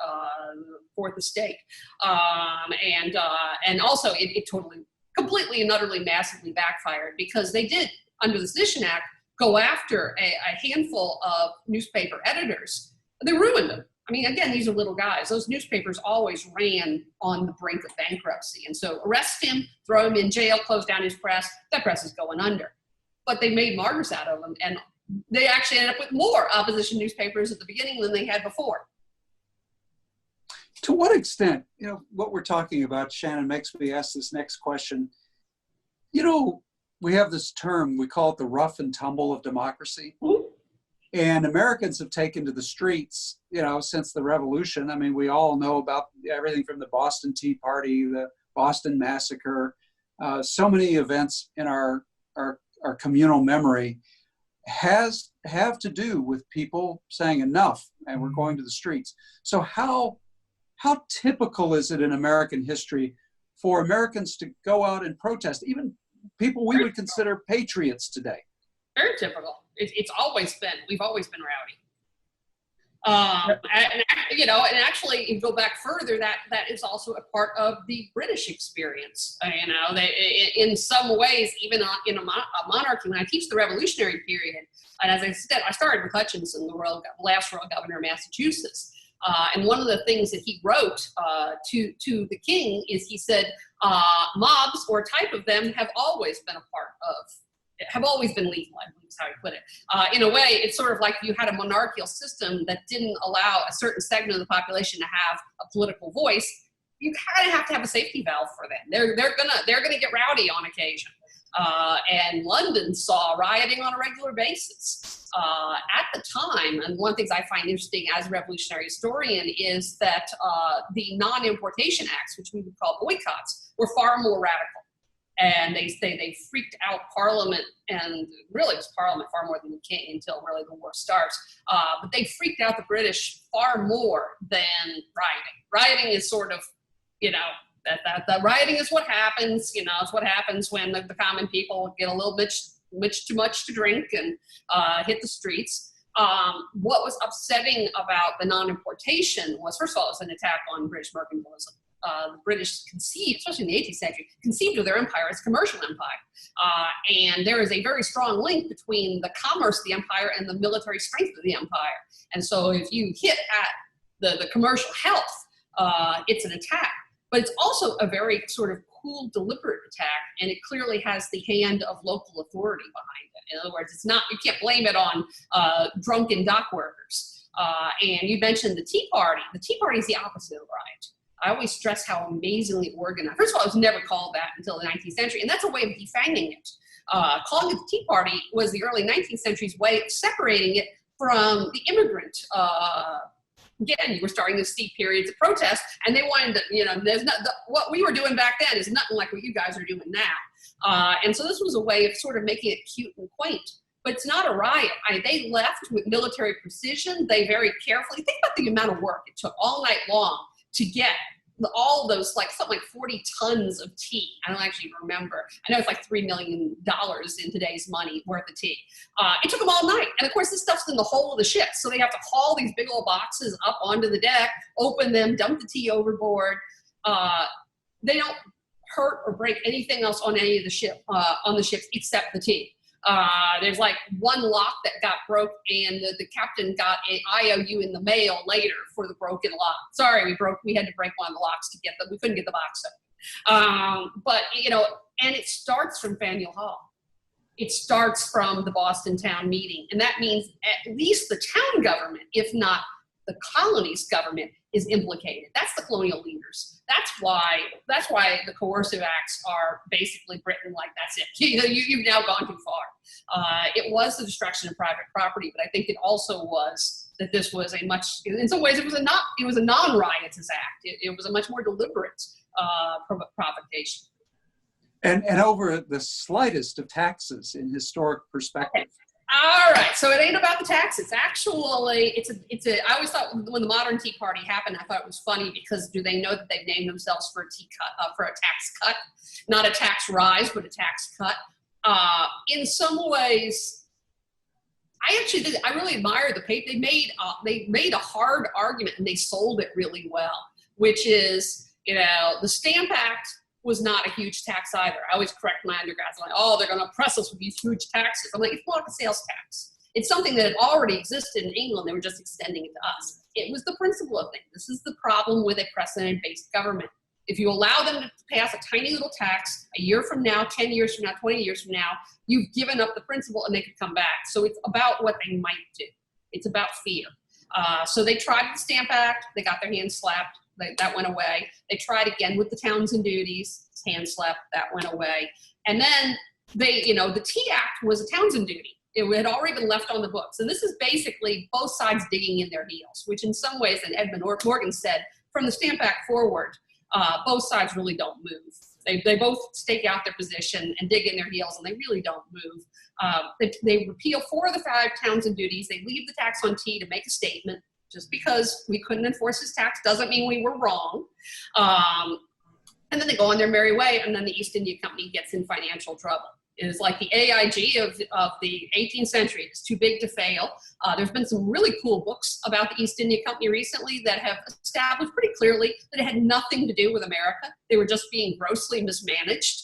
Fourth Estate, and also it totally, completely and utterly, massively backfired because they did under the Sedition Act go after a handful of newspaper editors. They ruined them. I mean, again, these are little guys. Those newspapers always ran on the brink of bankruptcy, and so arrest him, throw him in jail, close down his press. That press is going under. But they made martyrs out of them, and they actually ended up with more opposition newspapers at the beginning than they had before. To what extent, you know, what we're talking about, Shannon, makes me ask this next question. You know, we have this term, we call it the rough and tumble of democracy. Mm-hmm. And Americans have taken to the streets, you know, since the revolution. I mean, we all know about everything from the Boston Tea Party, the Boston Massacre, so many events in our communal memory have to do with people saying enough and we're going to the streets. So how typical is it in American history for Americans to go out and protest, even people we would consider patriots today? Very typical. It's always been, we've always been rowdy. And actually, if you go back further, that is also a part of the British experience. In some ways, even in a monarchy, when I teach the Revolutionary period, and as I said, I started with Hutchinson, the last royal governor of Massachusetts. And one of the things that he wrote to the king is he said, mobs or a type of them have always been legal, I believe is how he put it. In a way, it's sort of like you had a monarchical system that didn't allow a certain segment of the population to have a political voice. You kind of have to have a safety valve for them. They're gonna get rowdy on occasion. And London saw rioting on a regular basis. At the time, and one of the things I find interesting as a revolutionary historian is that the non-importation acts, which we would call boycotts, were far more radical. And they freaked out Parliament, and really it was Parliament far more than the king until really the war starts. But they freaked out the British far more than rioting. Rioting is sort of, that rioting is what happens. It's what happens when the common people get a little bit too much to drink and hit the streets. What was upsetting about the non-importation was, first of all, it was an attack on British mercantilism. The British conceived, especially in the 18th century, conceived of their empire as a commercial empire. And there is a very strong link between the commerce of the empire and the military strength of the empire. And so if you hit at the commercial health, it's an attack. But it's also a very sort of cool, deliberate attack, and it clearly has the hand of local authority behind it. In other words, it's not, you can't blame it on drunken dock workers. And you mentioned the Tea Party. The Tea Party is the opposite of riot. I always stress how amazingly organized. First of all, it was never called that until the 19th century, and that's a way of defanging it. Calling it the Tea Party was the early 19th century's way of separating it from the immigrant. Again, you were starting to see periods of protest, and they wanted to, what we were doing back then is nothing like what you guys are doing now. And so this was a way of sort of making it cute and quaint. But it's not a riot. They left with military precision. They very carefully, think about the amount of work it took all night long to get all those, something like 40 tons of tea. I don't actually remember. I know it's like $3 million in today's money worth of tea. It took them all night. And of course, this stuff's in the hull of the ship. So they have to haul these big old boxes up onto the deck, open them, dump the tea overboard. They don't hurt or break anything else on any of the on the ships except the tea. There's like one lock that got broke, and the captain got an IOU in the mail later for the broken lock. Sorry, we had to break one of the locks to get them. We couldn't get the box open. But and it starts from Faneuil Hall. It starts from the Boston town meeting, and that means at least the town government, if not the colony's government, is implicated. That's the colonial leaders. That's why the coercive acts are basically written like that's it. You've now gone too far. It was the destruction of private property, but I think it also was that this was in some ways it was a non-riotous act. It was a much more deliberate provocation. And over the slightest of taxes in historic perspective. Okay. All right, so it ain't about the taxes. Actually, I always thought when the modern Tea Party happened, I thought it was funny because do they know that they've named themselves for a tax cut, not a tax rise, but a tax cut? In some ways, I really admire the paper. They made a hard argument and they sold it really well, which is, the Stamp Act was not a huge tax either. I always correct my undergrads. I'm like, they're going to oppress us with these huge taxes. I'm like, it's more like a sales tax. It's something that had already existed in England. They were just extending it to us. It was the principle of things. This is the problem with a precedent-based government. If you allow them to pass a tiny little tax a year from now, 10 years from now, 20 years from now, you've given up the principle and they could come back. So it's about what they might do. It's about fear. So they tried the Stamp Act. They got their hands slapped. That went away. They tried again with the Townsend duties, hand slapped, that went away. And then the Tea Act was a Townsend duty. It had already been left on the books. And this is basically both sides digging in their heels, which in some ways, and Edmund Morgan said, from the Stamp Act forward, both sides really don't move. They both stake out their position and dig in their heels, and they really don't move. They repeal 4 of the 5 Townsend duties. They leave the tax on tea to make a statement. Just because we couldn't enforce his tax doesn't mean we were wrong. And then they go on their merry way, and then the East India Company gets in financial trouble. is like the AIG of the 18th century. It's too big to fail. There's been some really cool books about the East India Company recently that have established pretty clearly that it had nothing to do with America. They were just being grossly mismanaged.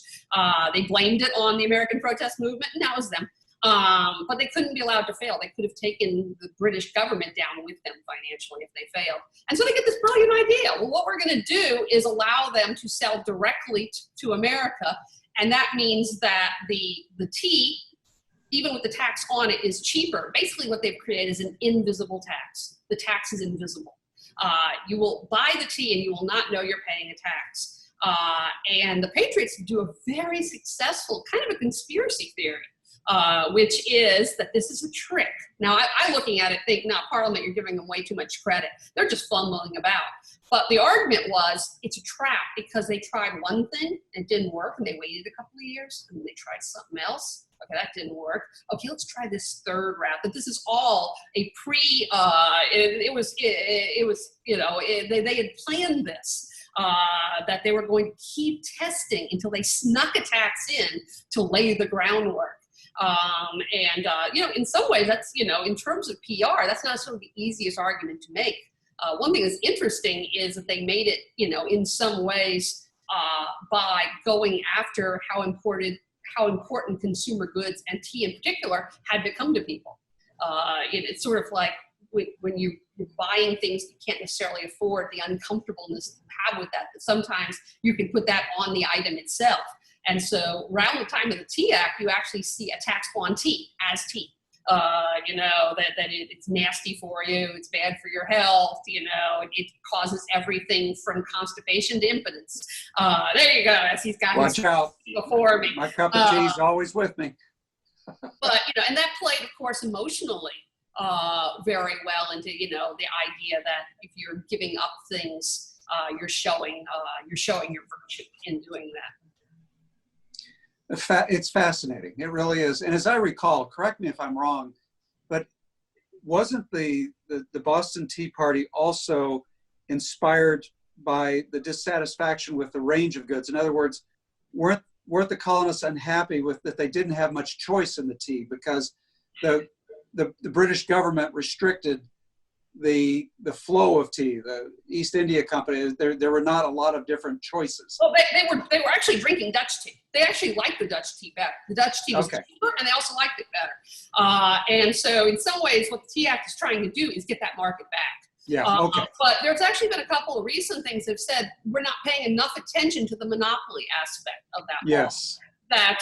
They blamed it on the American protest movement, and that was them. But they couldn't be allowed to fail. They could have taken the British government down with them financially if they failed. And so they get this brilliant idea. Well, what we're going to do is allow them to sell directly to America. And that means that the tea, even with the tax on it, is cheaper. Basically what they've created is an invisible tax. The tax is invisible. You will buy the tea and you will not know you're paying a tax. And the Patriots do a very successful kind of a conspiracy theory. Which is that this is a trick. Now, I looking at it think, no, Parliament, you're giving them way too much credit. They're just fumbling about. But the argument was it's a trap because they tried one thing and it didn't work, and they waited a couple of years, and they tried something else. Okay, that didn't work. Okay, let's try this third route. But this is all a they had planned this. That they were going to keep testing until they snuck a tax in to lay the groundwork. In some ways, that's, in terms of PR, that's not sort of the easiest argument to make. One thing that's interesting is that they made it, in some ways, by going after how important consumer goods and tea in particular had become to people. It's sort of like when you're buying things you can't necessarily afford, the uncomfortableness you have with that sometimes you can put that on the item itself. And so around the time of the Tea Act, you actually see a tax on tea as tea. It's nasty for you, it's bad for your health, it causes everything from constipation to impotence. There you go, as he's got Watch out. Before me. My cup of tea is always with me. But, and that played, of course, emotionally very well into, the idea that if you're giving up things, you're showing your virtue in doing that. It's fascinating. It really is. And as I recall, correct me if I'm wrong, but wasn't the Boston Tea Party also inspired by the dissatisfaction with the range of goods? In other words, weren't the colonists unhappy with that they didn't have much choice in the tea because the British government restricted the flow of tea? The East India Company, there were not a lot of different choices. Well, they were actually drinking Dutch tea. They actually liked the Dutch tea better. The Dutch tea was cheaper, and they also liked it better. And so in some ways, what the Tea Act is trying to do is get that market back. Yeah, okay. But there's actually been a couple of recent things that have said we're not paying enough attention to the monopoly aspect of that law. Yes. That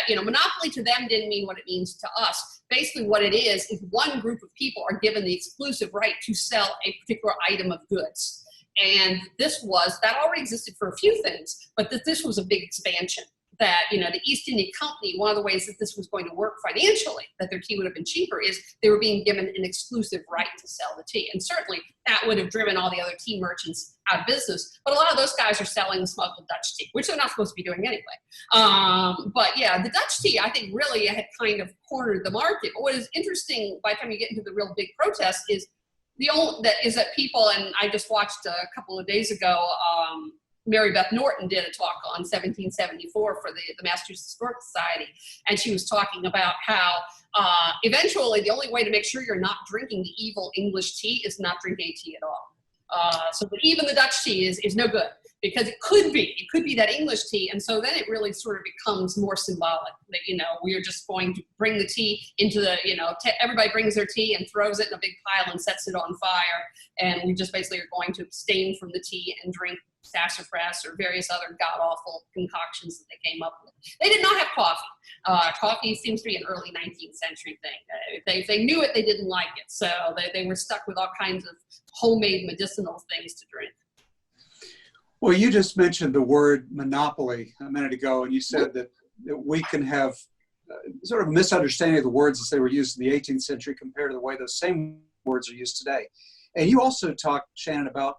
monopoly to them didn't mean what it means to us. Basically what it is one group of people are given the exclusive right to sell a particular item of goods. And that already existed for a few things, but this was a big expansion. That, the East India Company, one of the ways that this was going to work financially, that their tea would have been cheaper, is they were being given an exclusive right to sell the tea. And certainly that would have driven all the other tea merchants out of business. But a lot of those guys are selling smuggled Dutch tea, which they're not supposed to be doing anyway. But yeah, the Dutch tea, I think, really had kind of cornered the market. But what is interesting by the time you get into the real big protests is that people, and I just watched a couple of days ago, Mary Beth Norton did a talk on 1774 for the Massachusetts Historical Society, and she was talking about how eventually the only way to make sure you're not drinking the evil English tea is not drink any tea at all. So that even the Dutch tea is no good, because it could be that English tea, and so then it really sort of becomes more symbolic that we are just going to bring the tea into the everybody brings their tea and throws it in a big pile and sets it on fire, and we just basically are going to abstain from the tea and drink sassafras or various other god-awful concoctions that they came up with. They did not have coffee. Coffee seems to be an early 19th century thing. If they knew it, they didn't like it. So they were stuck with all kinds of homemade medicinal things to drink. Well, you just mentioned the word monopoly a minute ago, and you said that we can have sort of a misunderstanding of the words as they were used in the 18th century compared to the way those same words are used today. And you also talked, Shannon, about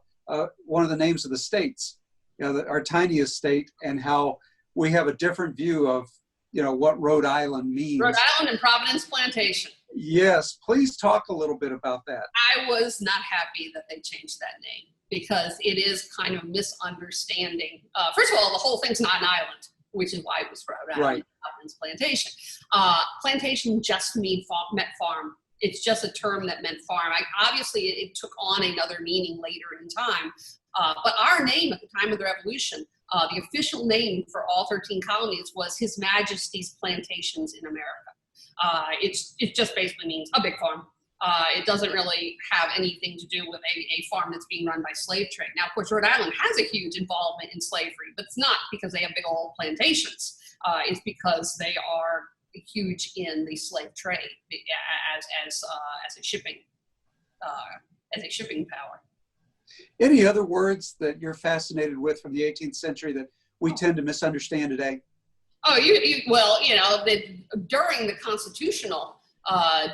one of the names of the states, our tiniest state, and how we have a different view of, what Rhode Island means. Rhode Island and Providence Plantation. Yes, please talk a little bit about that. I was not happy that they changed that name, because it is kind of misunderstanding. First of all, the whole thing's not an island. which is why it was Rhode Island, Right. Uplands Plantation. Plantation just meant farm. It's just a term that meant farm. Obviously, it took on another meaning later in time. But our name at the time of the Revolution, the official name for all 13 colonies was His Majesty's Plantations in America. It just basically means a big farm. It doesn't really have anything to do with a farm that's being run by slave trade. Now, of course, Rhode Island has a huge involvement in slavery, but it's not because they have big old plantations. It's because they are huge in the slave trade as a shipping power. Any other words that you're fascinated with from the 18th century that we tend to misunderstand today? Oh, during the constitutional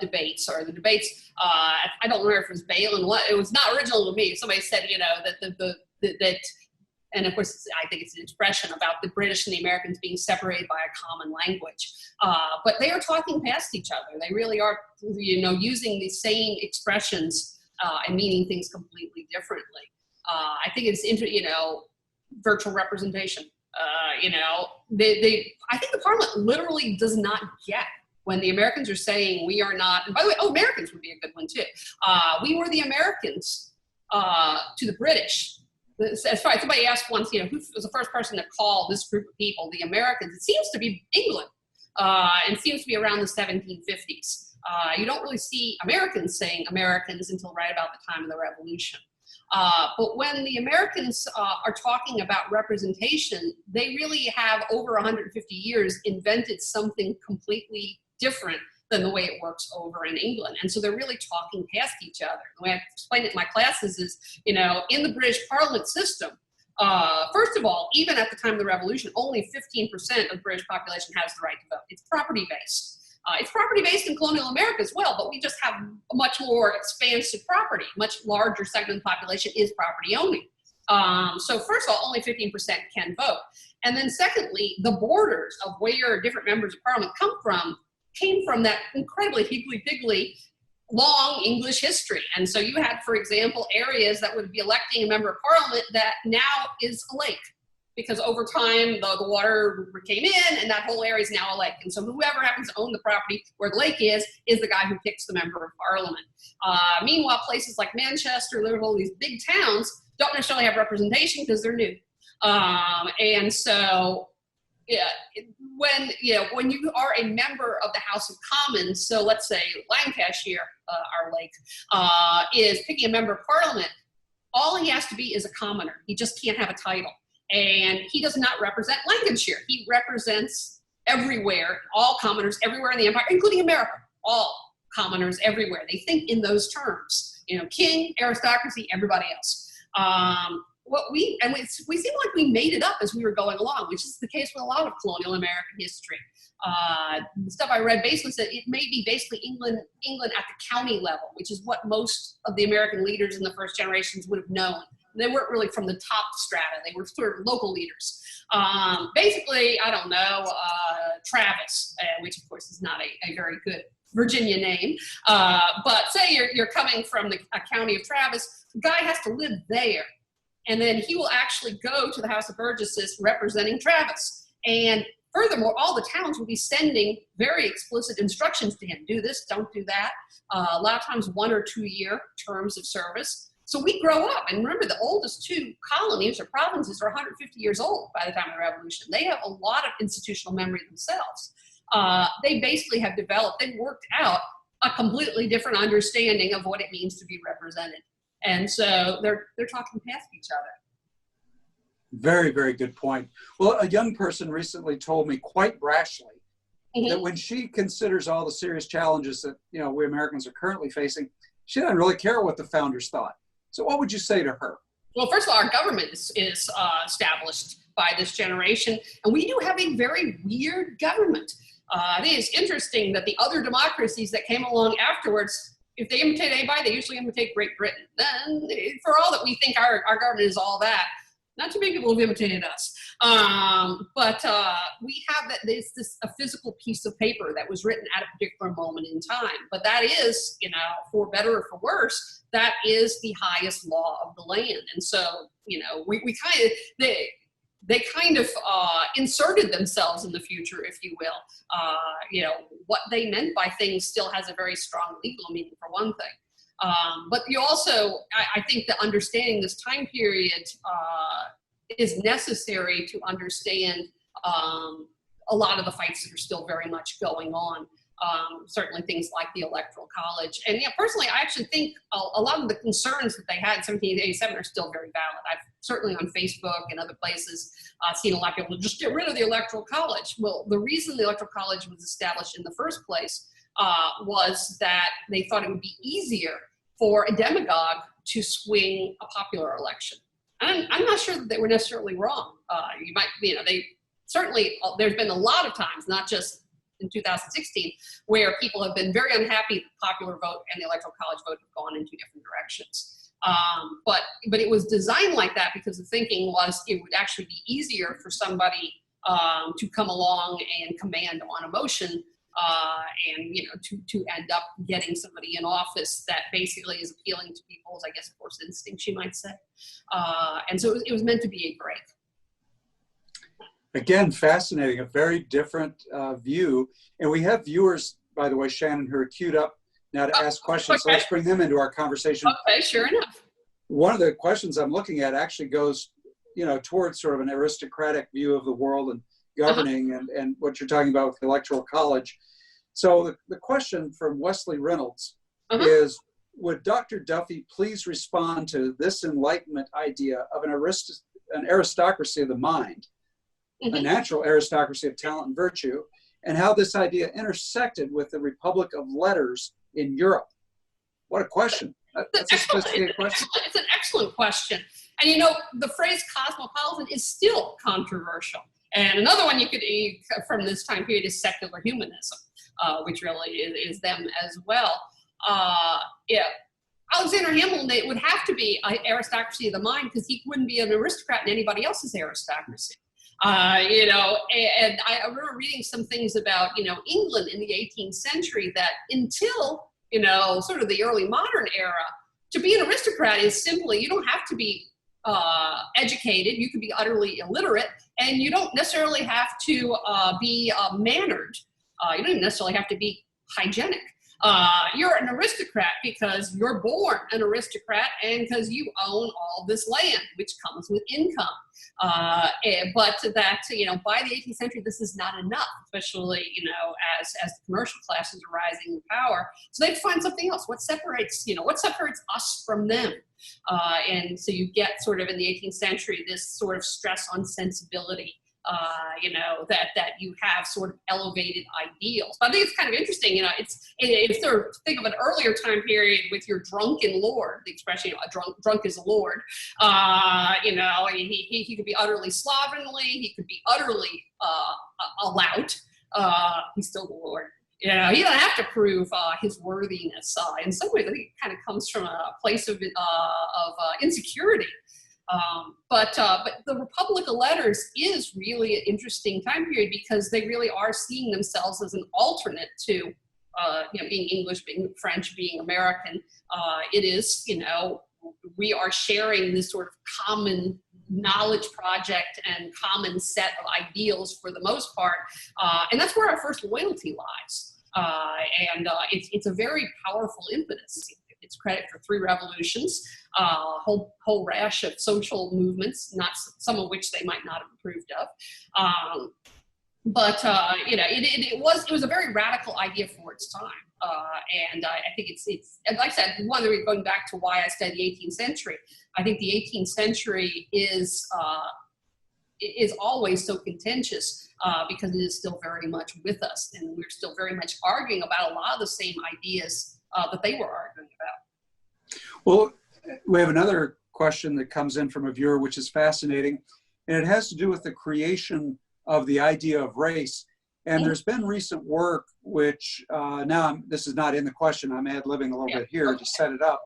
debates, or the debates, I don't remember if it was Bale and what, it was not original to me. Somebody said, that, and of course, I think it's an expression about the British and the Americans being separated by a common language. But they are talking past each other. They really are, using the same expressions and meaning things completely differently. I think it's, virtual representation. I think the Parliament literally does not get when the Americans are saying we are not, and by the way, Americans would be a good one too. We were the Americans to the British. As far as somebody asked once, who was the first person to call this group of people the Americans? It seems to be England, and seems to be around the 1750s. You don't really see Americans saying Americans until right about the time of the Revolution. But when the Americans are talking about representation, they really have over 150 years invented something completely different than the way it works over in England. And so they're really talking past each other. The way I explain it in my classes is, in the British Parliament system, first of all, even at the time of the Revolution, only 15% of the British population has the right to vote. It's property-based. It's property-based in colonial America as well, but we just have a much more expansive property. Much larger segment of the population is property-owning. So first of all, only 15% can vote. And then secondly, the borders of where different members of Parliament came from that incredibly higgledy-piggledy long English history. And so you had, for example, areas that would be electing a member of Parliament that now is a lake, because over time the water came in and that whole area is now a lake. And so whoever happens to own the property where the lake is the guy who picks the member of Parliament. Meanwhile, places like Manchester, Liverpool, these big towns don't necessarily have representation because they're new. And so when you are a member of the House of Commons, so let's say Lancashire, our lake, is picking a member of Parliament, all he has to be is a commoner. He just can't have a title. And he does not represent Lancashire. He represents everywhere, all commoners everywhere in the empire, including America, all commoners everywhere. They think in those terms, king, aristocracy, everybody else. We seem like we made it up as we were going along, which is the case with a lot of colonial American history. The stuff I read basically said it may be basically England at the county level, which is what most of the American leaders in the first generations would have known. They weren't really from the top strata. They were sort of local leaders. Basically, I don't know, Travis, which of course is not a very good Virginia name. But say you're coming from a county of Travis, the guy has to live there. And then he will actually go to the House of Burgesses representing Travis. And furthermore, all the towns will be sending very explicit instructions to him. Do this, don't do that. A lot of times 1 or 2 year terms of service. So we grow up, and remember the oldest 2 colonies or provinces are 150 years old by the time of the Revolution. They have a lot of institutional memory themselves. They basically have developed, they've worked out a completely different understanding of what it means to be represented. And so they're talking past each other. Very, very good point. Well, a young person recently told me quite brashly that when she considers all the serious challenges that we Americans are currently facing, she doesn't really care what the founders thought. So what would you say to her? Well, first of all, our government is established by this generation, and we do have a very weird government. I think it's interesting that the other democracies that came along afterwards, if they imitate anybody, they usually imitate Great Britain. Then, for all that we think our government is all that, not too many people have imitated us. But we have a physical piece of paper that was written at a particular moment in time. But that is, for better or for worse, that is the highest law of the land. And so, we kind of, they kind of inserted themselves in the future, if you will. What they meant by things still has a very strong legal meaning, for one thing. But you also, I think that understanding this time period is necessary to understand a lot of the fights that are still very much going on. Certainly things like the Electoral College. And personally, I actually think a lot of the concerns that they had in 1787 are still very valid. I've certainly on Facebook and other places seen a lot of people just get rid of the Electoral College. Well, the reason the Electoral College was established in the first place was that they thought it would be easier for a demagogue to swing a popular election. And I'm not sure that they were necessarily wrong. They certainly, there's been a lot of times, not just in 2016, where people have been very unhappy that the popular vote and the Electoral College vote have gone in two different directions. But it was designed like that because the thinking was it would actually be easier for somebody to come along and command on emotion and to end up getting somebody in office that basically is appealing to people's, I guess, force instincts, you might say. And so it was meant to be a break. Again, fascinating, a very different view. And we have viewers, by the way, Shannon, who are queued up now to ask questions. Okay. So let's bring them into our conversation. Okay, sure enough. One of the questions I'm looking at actually goes, towards sort of an aristocratic view of the world and governing and what you're talking about with the Electoral College. So the question from Wesley Reynolds is, would Dr. Duffy please respond to this Enlightenment idea of an aristocracy of the mind, a natural aristocracy of talent and virtue, and how this idea intersected with the Republic of Letters in Europe? What a question. That's a sophisticated question. It's an excellent question. And the phrase cosmopolitan is still controversial. And another one you could from this time period is secular humanism, which really is them as well. Alexander Hamilton, it would have to be an aristocracy of the mind because he wouldn't be an aristocrat in anybody else's aristocracy. And I remember reading some things about, England in the 18th century that until, sort of the early modern era, to be an aristocrat is simply, you don't have to be educated, you can be utterly illiterate, and you don't necessarily have to be mannered. You don't even necessarily have to be hygienic. You're an aristocrat because you're born an aristocrat and because you own all this land, which comes with income. But that, by the 18th century, this is not enough, especially, as the commercial classes are rising in power. So they find something else. What separates us from them? And so you get sort of in the 18th century, this sort of stress on sensibility. That you have sort of elevated ideals. But I think it's kind of interesting, if sort of think of an earlier time period with your drunken lord, the expression, a drunk is a lord, he could be utterly slovenly, he could be utterly a lout, he's still the lord. He doesn't have to prove his worthiness. In some ways, I think it kind of comes from a place of insecurity. But the Republic of Letters is really an interesting time period because they really are seeing themselves as an alternate to, being English, being French, being American. It is, we are sharing this sort of common knowledge project and common set of ideals for the most part. And that's where our first loyalty lies. It's a very powerful impetus. It's credit for 3 revolutions, a whole rash of social movements, not some of which they might not have approved of. It was a very radical idea for its time. And I think it's like I said, one of the going back to why I studied the 18th century, I think the 18th century is always so contentious because it is still very much with us. And we're still very much arguing about a lot of the same ideas that they were arguing about. Well, we have another question that comes in from a viewer, which is fascinating, and it has to do with the creation of the idea of race. And there's been recent work, which this is not in the question, I'm ad-libbing a little bit here to set it up,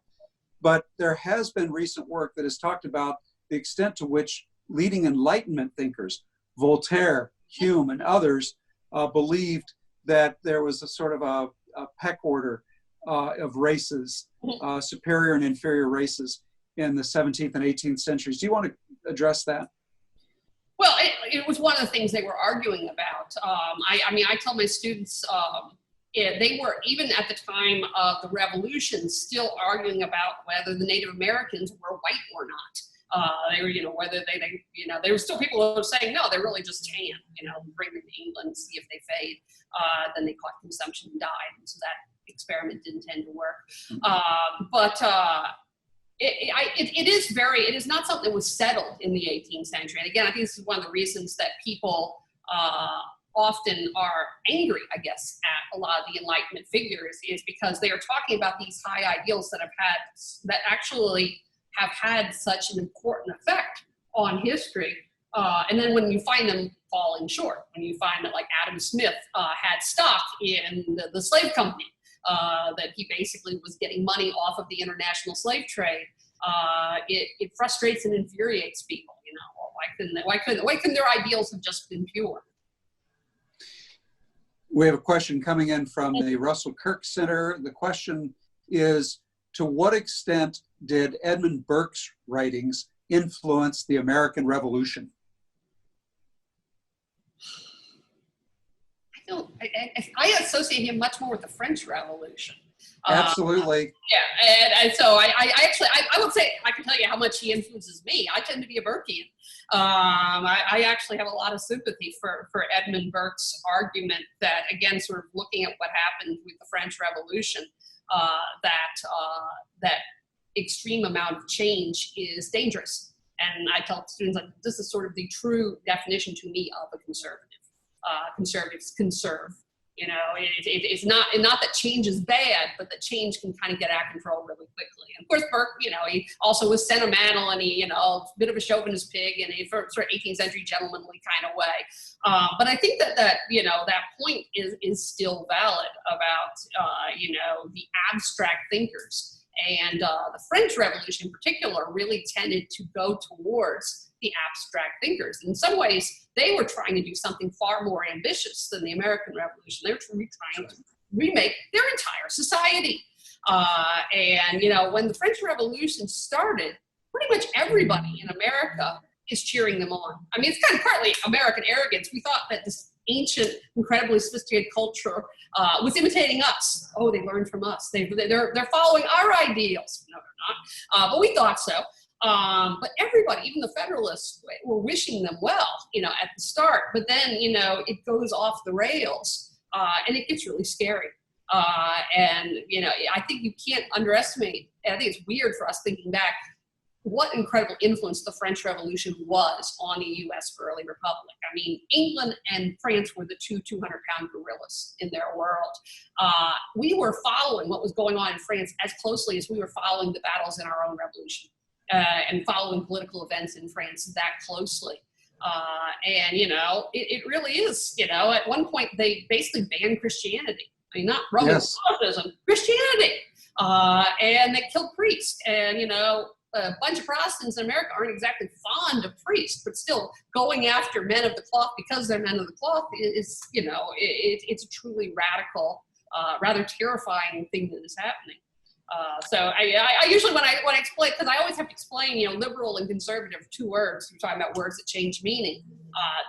but there has been recent work that has talked about the extent to which leading Enlightenment thinkers, Voltaire, Hume, and others, believed that there was a sort of a peck order of races, superior and inferior races in the 17th and 18th centuries. Do you want to address that? Well, it was one of the things they were arguing about. I mean, I tell my students, they were, even at the time of the revolution, still arguing about whether the Native Americans were white or not. They were, whether there were still people who were saying, no, they're really just tan, bring them to England and see if they fade. Then they caught consumption and died. And so that experiment didn't tend to work. It is not something that was settled in the 18th century. And again, I think this is one of the reasons that people often are angry, I guess, at a lot of the Enlightenment figures, is because they are talking about these high ideals that actually have had such an important effect on history. And then when you find them falling short, when you find that like Adam Smith had stock in the slave company, that he basically was getting money off of the international slave trade, it frustrates and infuriates people. Why couldn't their ideals have just been pure? We have a question coming in from the Russell Kirk Center. The question is, to what extent did Edmund Burke's writings influence the American Revolution? I associate him much more with the French Revolution. Absolutely. And so I would say, I can tell you how much he influences me. I tend to be a Burkean. I actually have a lot of sympathy for Edmund Burke's argument that, again, sort of looking at what happened with the French Revolution, that extreme amount of change is dangerous. And I tell students, like, this is sort of the true definition to me of a conservative. Conservatives conserve. It's not that change is bad, but that change can kind of get out of control really quickly. And of course, Burke, he also was sentimental, and he, a bit of a chauvinist pig, and a sort of 18th century gentlemanly kind of way. But I think that point is still valid about, the abstract thinkers. And the French Revolution in particular really tended to go towards the abstract thinkers. In some ways, they were trying to do something far more ambitious than the American Revolution. They were trying to remake their entire society. And when the French Revolution started, pretty much everybody in America is cheering them on. I mean, it's kind of partly American arrogance. We thought that this ancient, incredibly sophisticated culture was imitating us. Oh, they learned from us. They're following our ideals. No, they're not. But we thought so. But everybody, even the Federalists, were wishing them well, at the start. But then, it goes off the rails, and it gets really scary. And I think you can't underestimate. And I think it's weird for us thinking back what incredible influence the French Revolution was on the U.S. early republic. I mean, England and France were the two 200-pound gorillas in their world. We were following what was going on in France as closely as we were following the battles in our own revolution, and following political events in France that closely. And, it really is, at one point they basically banned Christianity. I mean, not Roman Catholicism, Christianity. And they killed priests. And, a bunch of Protestants in America aren't exactly fond of priests, but still going after men of the cloth because they're men of the cloth is, it's a truly radical, rather terrifying thing that is happening. So I usually, when I explain, because I always have to explain, liberal and conservative, two words. We're talking about words that change meaning.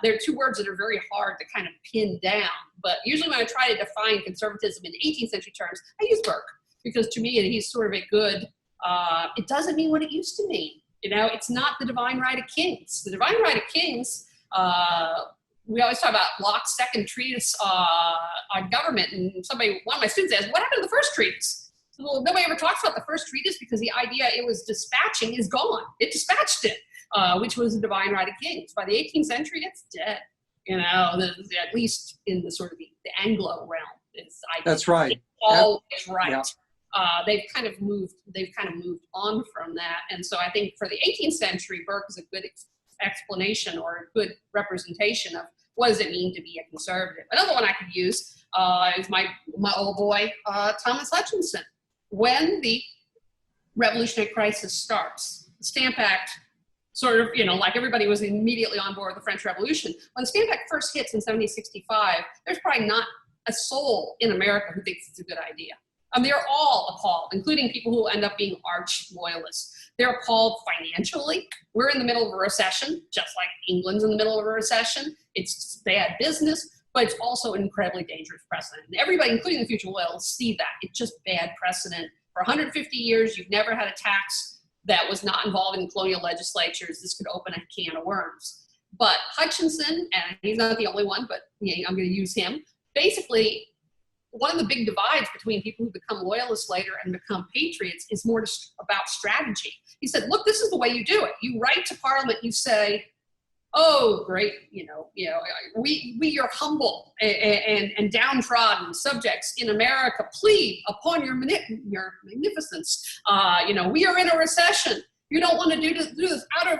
They're two words that are very hard to kind of pin down. But usually when I try to define conservatism in 18th century terms, I use Burke, because to me he's sort of a good, it doesn't mean what it used to mean. It's not the divine right of kings. The divine right of kings, we always talk about Locke's second treatise on government, and one of my students asked, what happened to the first treatise? Well, nobody ever talks about the first treatise because the idea it was dispatching is gone. It dispatched it, which was the divine right of kings. By the 18th century, it's dead. At least in the sort of the Anglo realm. That's right. It's always right. Yeah. They've kind of moved on from that. And so I think for the 18th century, Burke is a good explanation or a good representation of what does it mean to be a conservative. Another one I could use is my old boy, Thomas Hutchinson. When the revolutionary crisis starts, the Stamp Act sort of, like everybody was immediately on board with the French Revolution. When the Stamp Act first hits in 1765, there's probably not a soul in America who thinks it's a good idea. They're all appalled, including people who end up being arch loyalists. They're appalled financially. We're in the middle of a recession, just like England's in the middle of a recession. It's bad business, but it's also an incredibly dangerous precedent. And everybody, including the future will see that. It's just bad precedent. For 150 years, you've never had a tax that was not involved in colonial legislatures. This could open a can of worms. But Hutchinson, and he's not the only one, but I'm going to use him, basically, one of the big divides between people who become loyalists later and become patriots is more about strategy. He said, look, this is the way you do it. You write to Parliament, you say, oh, great, we your humble and downtrodden subjects in America plead upon your magnificence. We are in a recession. You don't want to do this out of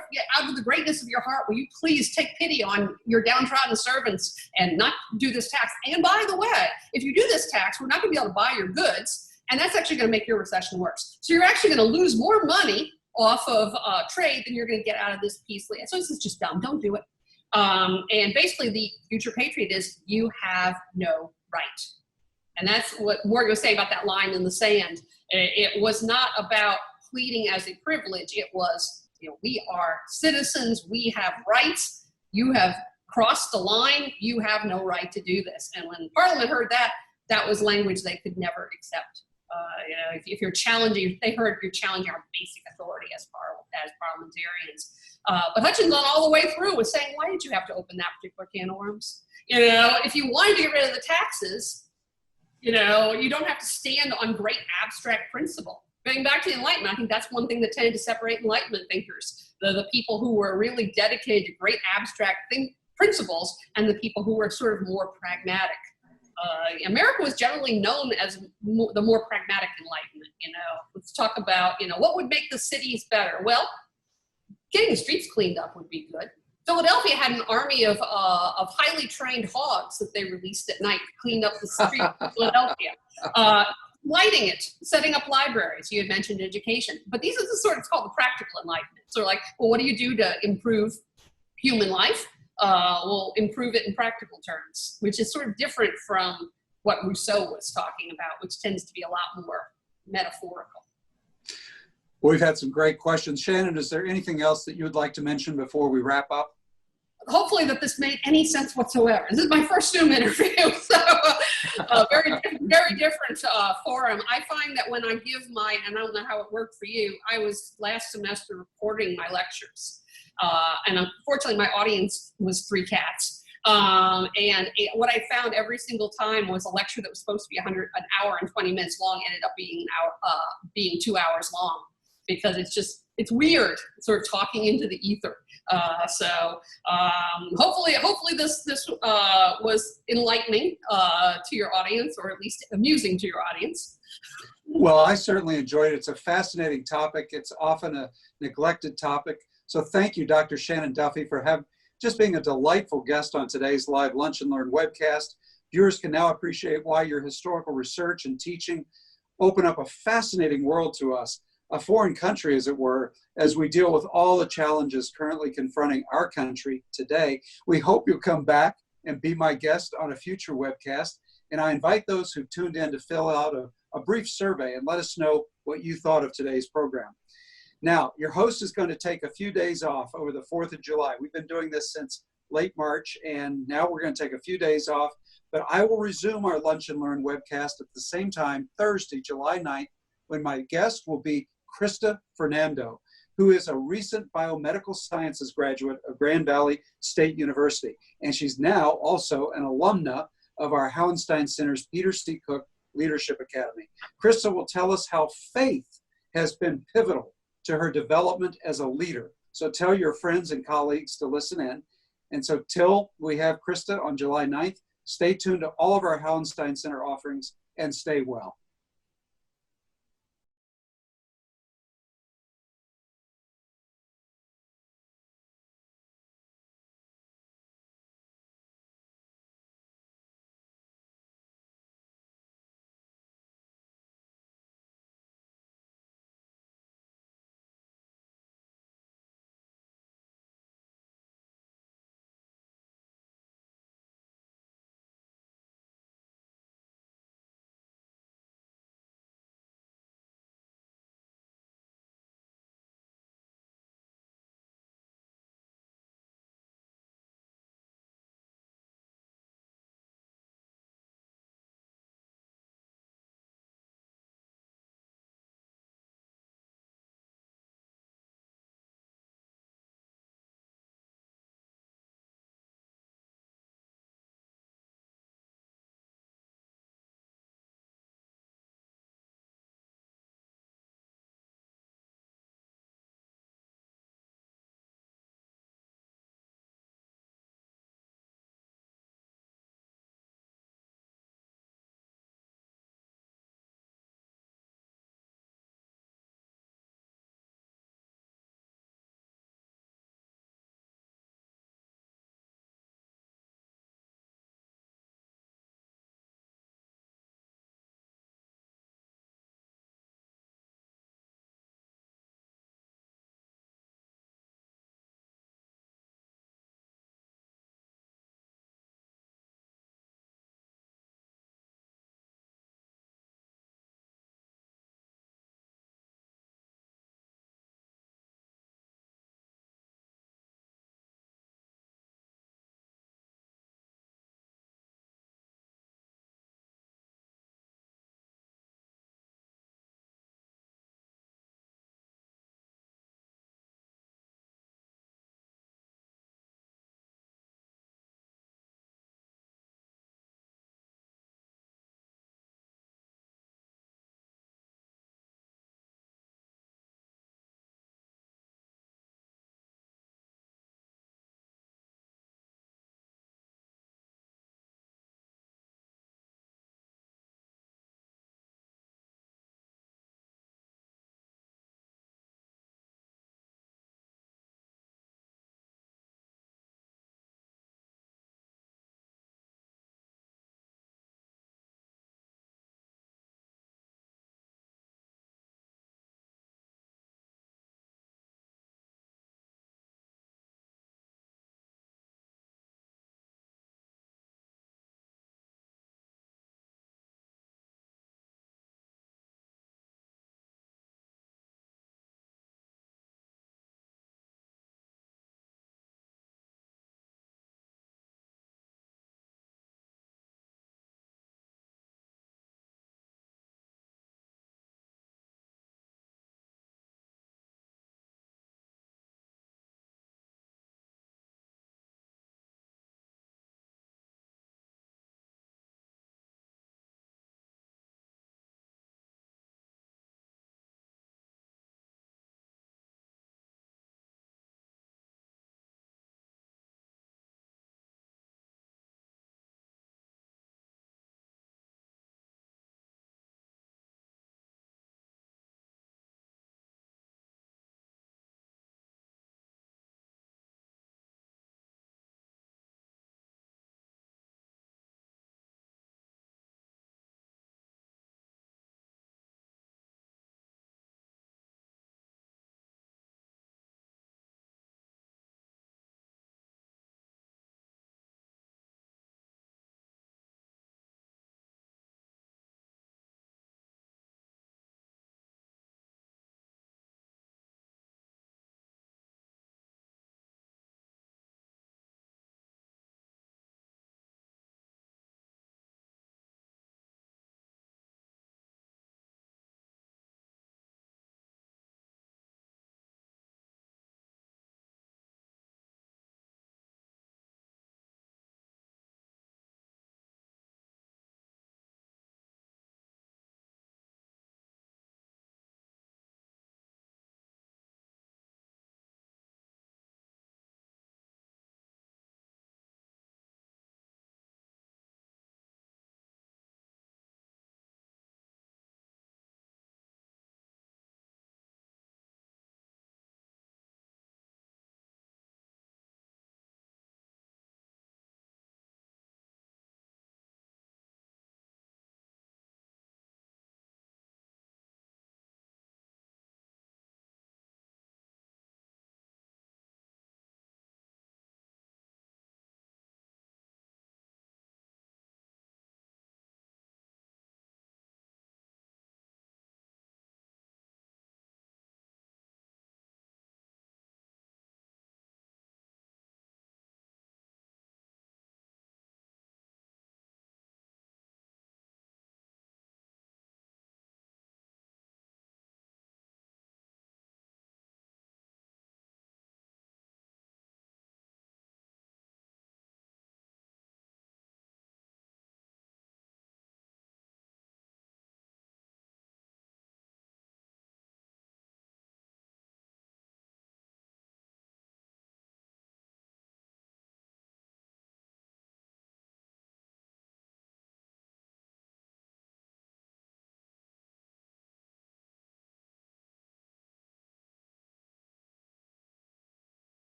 the greatness of your heart. Will you please take pity on your downtrodden servants and not do this tax? And by the way, if you do this tax, we're not going to be able to buy your goods, and that's actually going to make your recession worse. So you're actually going to lose more money off of trade than you're going to get out of this peace. So this is just dumb. Don't do it. And basically, the future patriot is you have no right. And that's what Morgan was saying about that line in the sand. It was not about pleading as a privilege. It was, we are citizens. We have rights. You have crossed the line. You have no right to do this. And when Parliament heard that, that was language they could never accept. If you're challenging, they heard you're challenging our basic authority as parliamentarians. But Hutchinson all the way through was saying, why did you have to open that particular can of worms? If you wanted to get rid of the taxes, you don't have to stand on great abstract principle. Going back to the Enlightenment, I think that's one thing that tended to separate Enlightenment thinkers, the people who were really dedicated to great abstract principles and the people who were sort of more pragmatic. America was generally known as the more pragmatic Enlightenment. Let's talk about, what would make the cities better? Well, getting the streets cleaned up would be good. Philadelphia had an army of highly trained hogs that they released at night to clean up the streets of Philadelphia. Lighting it, setting up libraries. You had mentioned education, but these are it's called the practical Enlightenment. So like, well, what do you do to improve human life? We'll improve it in practical terms, which is sort of different from what Rousseau was talking about, which tends to be a lot more metaphorical. Well, we've had some great questions. Shannon, is there anything else that you would like to mention before we wrap up? Hopefully that this made any sense whatsoever. This is my first Zoom interview, so very different forum. I find that when I give and I don't know how it worked for you, I was last semester recording my lectures. And unfortunately, my audience was 3 cats. What I found every single time was a lecture that was supposed to be an hour and 20 minutes long ended up being 2 hours long, because it's weird sort of talking into the ether. Hopefully this was enlightening to your audience, or at least amusing to your audience. Well, I certainly enjoyed it. It's a fascinating topic. It's often a neglected topic. So thank you, Dr. Shannon Duffy, for just being a delightful guest on today's live Lunch and Learn webcast. Viewers can now appreciate why your historical research and teaching open up a fascinating world to us, a foreign country, as it were, as we deal with all the challenges currently confronting our country today. We hope you'll come back and be my guest on a future webcast. And I invite those who tuned in to fill out a brief survey and let us know what you thought of today's program. Now, your host is going to take a few days off over the 4th of July. We've been doing this since late March, and now we're going to take a few days off. But I will resume our Lunch and Learn webcast at the same time, Thursday, July 9th, when my guest will be Krista Fernando, who is a recent biomedical sciences graduate of Grand Valley State University. And she's now also an alumna of our Hauenstein Center's Peter C. Cook Leadership Academy. Krista will tell us how faith has been pivotal to her development as a leader. So tell your friends and colleagues to listen in. And so till we have Krista on July 9th, stay tuned to all of our Hauenstein Center offerings and stay well.